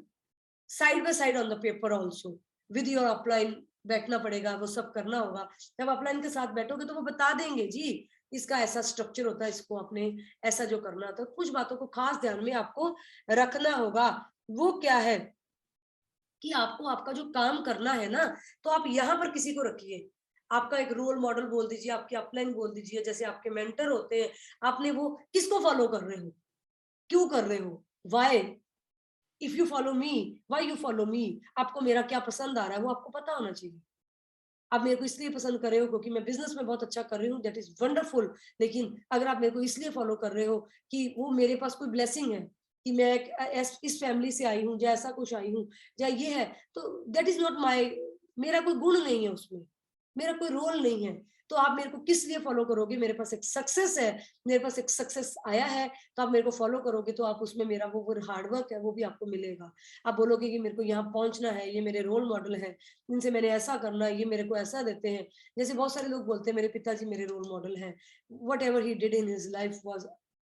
side by side on the paper also with your upline. बैठना पड़ेगा, वो सब करना होगा। जब अपलाइन के साथ बैठोगे तो वो बता देंगे जी इसका ऐसा स्ट्रक्चर होता है, इसको आपने ऐसा जो करना होता है। कुछ बातों को खास ध्यान में आपको रखना होगा। वो क्या है कि आपको आपका जो काम करना है ना, तो आप यहाँ पर किसी को रखिए। आपका एक रोल मॉडल बोल दीजिए, आपकी अपलाइन बोल दीजिए, जैसे आपके मेंटर होते हैं। आपने वो किसको फॉलो कर रहे हो, क्यों कर रहे हो, why. If you follow me, why you follow me. आपको मेरा क्या पसंद आ रहा है वो आपको पता होना चाहिए। आप मेरे को इसलिए पसंद कर रहे हो क्योंकि मैं बिजनेस में बहुत अच्छा कर रही हूँ, दैट इज वंडरफुल। लेकिन अगर आप मेरे को इसलिए फॉलो कर रहे हो कि वो मेरे पास कोई ब्लेसिंग है, कि मैं इस फैमिली से आई हूँ, या ऐसा कुछ आई हूँ, या ये है, तो दैट इज नॉट माई। मेरा कोई गुण नहीं है उसमें, मेरा कोई रोल नहीं है। तो आप मेरे को किस लिए फॉलो करोगे? मेरे पास एक सक्सेस है, मेरे पास एक सक्सेस आया है, तो आप मेरे को फॉलो करोगे, तो आप उसमें मेरा वो हार्डवर्क है वो भी आपको मिलेगा। आप बोलोगे कि मेरे को यहाँ पहुंचना है, ये मेरे रोल मॉडल है, इनसे मैंने ऐसा करना है, ये मेरे को ऐसा देते हैं। जैसे बहुत सारे लोग बोलते हैं मेरे पिताजी मेरे रोल मॉडल हैं, what ever he did in his life was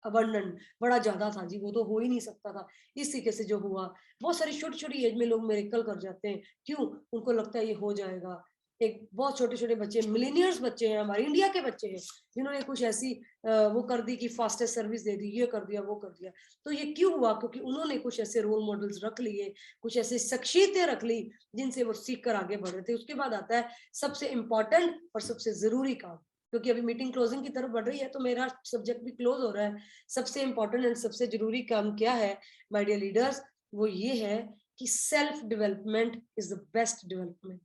abundant, बड़ा ज्यादा था जी, वो तो हो ही नहीं सकता था। इस तरीके से जो हुआ, बहुत सारी छोटी-छोटी एज में लोग मिरेकल कर जाते हैं। क्यों? उनको लगता है ये हो जाएगा। एक बहुत छोटे-छोटे बच्चे, मिलेनियर्स बच्चे हैं, हमारे इंडिया के बच्चे हैं, जिन्होंने कुछ ऐसी वो कर दी कि फास्टेस्ट सर्विस दे दी, ये कर दिया, वो कर दिया। तो ये क्यों हुआ? क्योंकि उन्होंने कुछ ऐसे रोल मॉडल्स रख लिए, कुछ ऐसी शख्सियतें रख ली, जिनसे वो सीख कर आगे बढ़ रहे थे। उसके बाद आता है सबसे इम्पोर्टेंट और सबसे ज़रूरी काम, क्योंकि अभी मीटिंग क्लोजिंग की तरफ बढ़ रही है, तो मेरा सब्जेक्ट भी क्लोज हो रहा है। सबसे इम्पोर्टेंट एंड सबसे ज़रूरी काम क्या है माय डियर लीडर्स? वो ये है कि self development is the best development.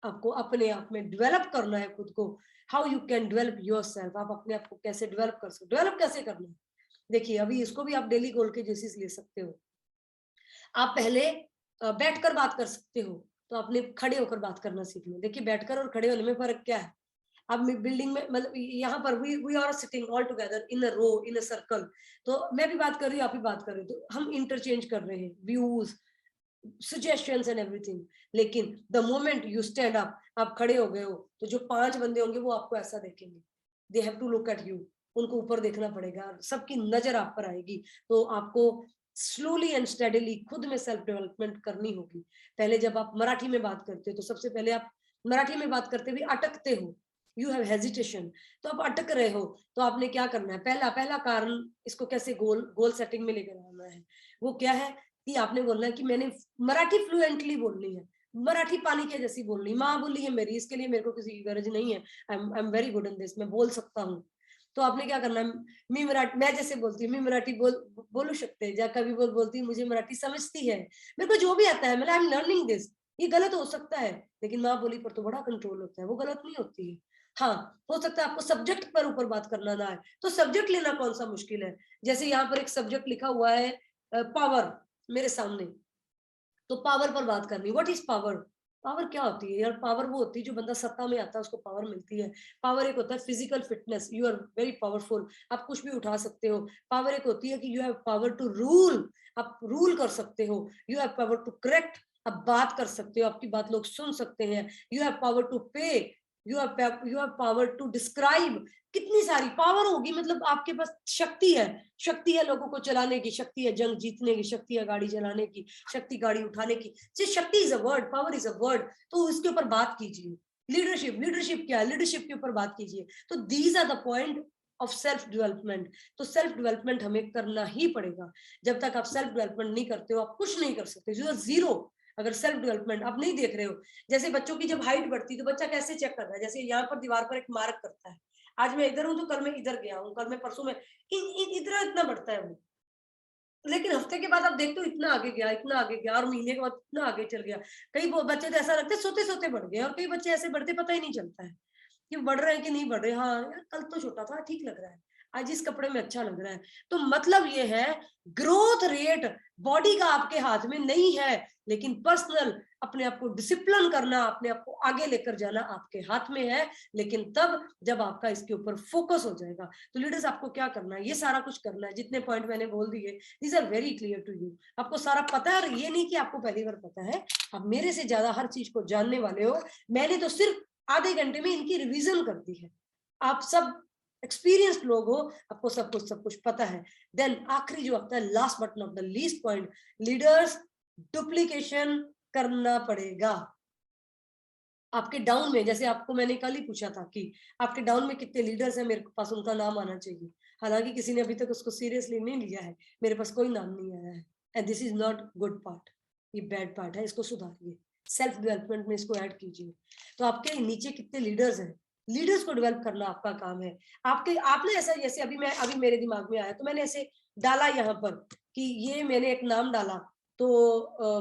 आपको अपने आप में डेवलप करना है खुद को। How you can develop yourself, आप अपने आप को कैसे डेवलप कर सकते हो? डेवलप कैसे करना है? देखिए, अभी इसको भी आप डेली गोल के बेसिस ले सकते हो। आप पहले बैठकर बात कर सकते हो, तो आपने खड़े होकर बात करना सीख लो। देखिए, बैठकर और खड़े होने में फ़र्क क्या है? अब बिल्डिंग में, मतलब यहाँ पर we are sitting all together in a row, in a circle. तो मैं भी बात कर रही हूँ, आप भी बात कर रहे हो, तो हम इंटरचेंज कर रहे हैं व्यूज, सजेशंस एंड एवरीथिंग। लेकिन the moment you stand up, आप खड़े हो गए हो, तो जो 5 बंदे होंगे वो आपको ऐसा देखेंगे। They have to look at you. उनको ऊपर देखना पड़ेगा, सबकी नजर आप पर आएगी। तो आपको स्लोली एंड स्टेडीली खुद में सेल्फ डेवलपमेंट करनी होगी। पहले जब आप मराठी में बात करते हो, तो सबसे पहले आप मराठी में बात करते हुए अटकते हो, यू हैव हेजिटेशन। तो आप अटक रहे हो, तो आपने क्या करना है? पहला पहला कारण, इसको कैसे गोल गोल सेटिंग में लेकर आना है, वो क्या है कि आपने बोलना है कि मैंने मराठी फ्लुएंटली बोलनी है, मराठी पानी के जैसी बोलनी, माँ बोली है मेरी, इसके लिए मेरे को किसी की गरज नहीं है। I am very good in this, मैं बोल सकता हूँ। तो आपने क्या करना है? मी मराठी, मैं जैसे बोलती हूँ, मी मराठी बोलू शकते, ज्या कभी बोलती हूँ, मुझे मराठी समझती है, मेरे को जो भी आता है, मतलब आई एम लर्निंग दिस। ये गलत हो सकता है, लेकिन माँ बोली पर तो बड़ा कंट्रोल होता है, वो गलत नहीं होती है। हाँ, हो सकता है आपको सब्जेक्ट पर ऊपर बात करना ना आए, तो सब्जेक्ट लेना कौन सा मुश्किल है? जैसे यहाँ पर एक सब्जेक्ट लिखा हुआ है, पावर, मेरे सामने, तो पावर पर बात करनी। What is power? पावर क्या होती है यार? पावर वो होती है जो बंदा सत्ता में आता है, उसको पावर मिलती है। पावर एक होता है physical fitness, you are very powerful, आप कुछ भी उठा सकते हो। पावर एक होती है कि you have power to rule, आप रूल कर सकते हो। You have power to correct, आप बात कर सकते हो, आपकी बात लोग सुन सकते हैं। You have power to pay, you have power to describe. कितनी सारी पावर होगी, मतलब आपके पास शक्ति है। शक्ति है लोगों को चलाने की, शक्ति है जंग जीतने की, शक्ति है गाड़ी चलाने की, शक्ति गाड़ी उठाने की। शक्ति is a word, power is a word. तो इसके ऊपर बात कीजिए। लीडरशिप, लीडरशिप क्या है? लीडरशिप के ऊपर बात कीजिए। तो these are the point of self development. तो सेल्फ डेवलपमेंट हमें करना ही पड़ेगा। जब तक आप सेल्फ डेवलपमेंट नहीं करते हो, आप कुछ नहीं कर सकते, यू आर जीरो। अगर सेल्फ डेवलपमेंट आप नहीं देख रहे हो, जैसे बच्चों की जब हाइट बढ़ती है, तो बच्चा कैसे चेक करता है? जैसे यहाँ पर दीवार पर एक मार्क करता है, आज मैं इधर हूँ तो कल मैं इधर गया हूँ, कल मैं परसों में इतना इतना बढ़ता है वो। लेकिन हफ्ते के बाद आप देखते हो इतना आगे गया, इतना आगे गया, और महीने के बाद इतना आगे चल गया। कई बच्चे तो ऐसा लगता है सोते सोते बढ़ गए, और कई बच्चे ऐसे बढ़ते पता ही नहीं चलता है कि बढ़ रहे हैं कि नहीं बढ़ रहे। हाँ यार, कल तो छोटा था, ठीक लग रहा है, आज इस कपड़े में अच्छा लग रहा है। तो मतलब ये है, ग्रोथ रेट बॉडी का आपके हाथ में नहीं है, लेकिन पर्सनल अपने आप को डिसिप्लिन करना, अपने आप को आगे लेकर जाना आपके हाथ में है। लेकिन तब जब आपका इसके ऊपर फोकस हो जाएगा। तो लीडर्स, आपको क्या करना है? ये सारा कुछ करना है, जितने पॉइंट मैंने बोल दिए, these are very clear to you. आपको सारा पता है, और ये नहीं कि आपको पहली बार पता है, आप मेरे से ज्यादा हर चीज को जानने वाले हो। मैंने तो सिर्फ आधे घंटे में इनकी रिवीजन कर दी है। आप सब एक्सपीरियंस्ड लोग हो, आपको सब कुछ पता है। देन आखिरी जो आता है, last but not the least point, leaders, duplication करना पड़ेगा। आपके डाउन में, जैसे आपको मैंने कल ही पूछा था कि आपके डाउन में कितने लीडर्स हैं, मेरे पास उनका नाम आना चाहिए। हालांकि किसी ने अभी तक उसको सीरियसली नहीं लिया है, मेरे पास कोई नाम नहीं आया है। And this is not good part, ये बैड पार्ट है, इसको सुधारिए। सेल्फ डेवलपमेंट में इसको ऐड कीजिए। तो आपके नीचे कितने लीडर्स हैं, लीडर्स को डेवलप करना आपका काम है। आपके आपने ऐसा, जैसे अभी मेरे दिमाग में आया, तो मैंने ऐसे डाला यहाँ पर कि ये मैंने एक नाम डाला, तो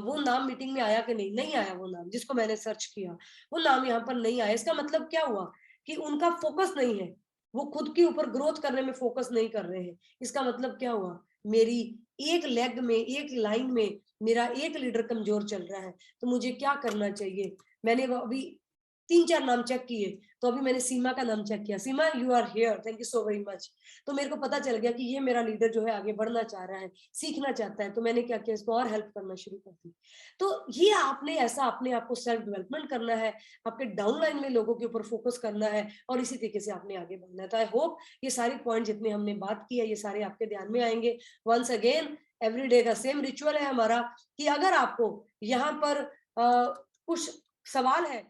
वो नाम मीटिंग में आया कि नहीं? नहीं आया वो नाम, जिसको मैंने सर्च किया वो नाम यहाँ पर नहीं आया। इसका मतलब क्या हुआ? कि उनका फोकस नहीं है, वो खुद के ऊपर ग्रोथ करने में फोकस नहीं कर रहे हैं। इसका मतलब क्या हुआ? मेरी एक लेग में, एक लाइन में मेरा एक लीडर कमजोर चल रहा है। तो मुझे क्या करना चाहिए? मैंने वो अभी 3-4 नाम चेक किए, तो अभी मैंने सीमा का नाम चेक किया, Seema you are here, thank you so very much. तो मेरे को पता चल गया कि ये मेरा लीडर जो है आगे बढ़ना चाह रहा है, सीखना चाहता है, तो मैंने क्या किया, इसको और हेल्प करना शुरू कर दी। तो ये आपने ऐसा अपने आप को सेल्फ डेवलपमेंट करना है, आपके डाउनलाइन में लोगों के ऊपर फोकस करना है और इसी तरीके से आपने आगे बढ़ना है। तो आई होप ये सारे पॉइंट जितने हमने बात की है, ये सारे आपके ध्यान में आएँगे। वंस अगेन एवरीडे का सेम रिचुअल है हमारा कि अगर आपको यहाँ पर कुछ सवाल है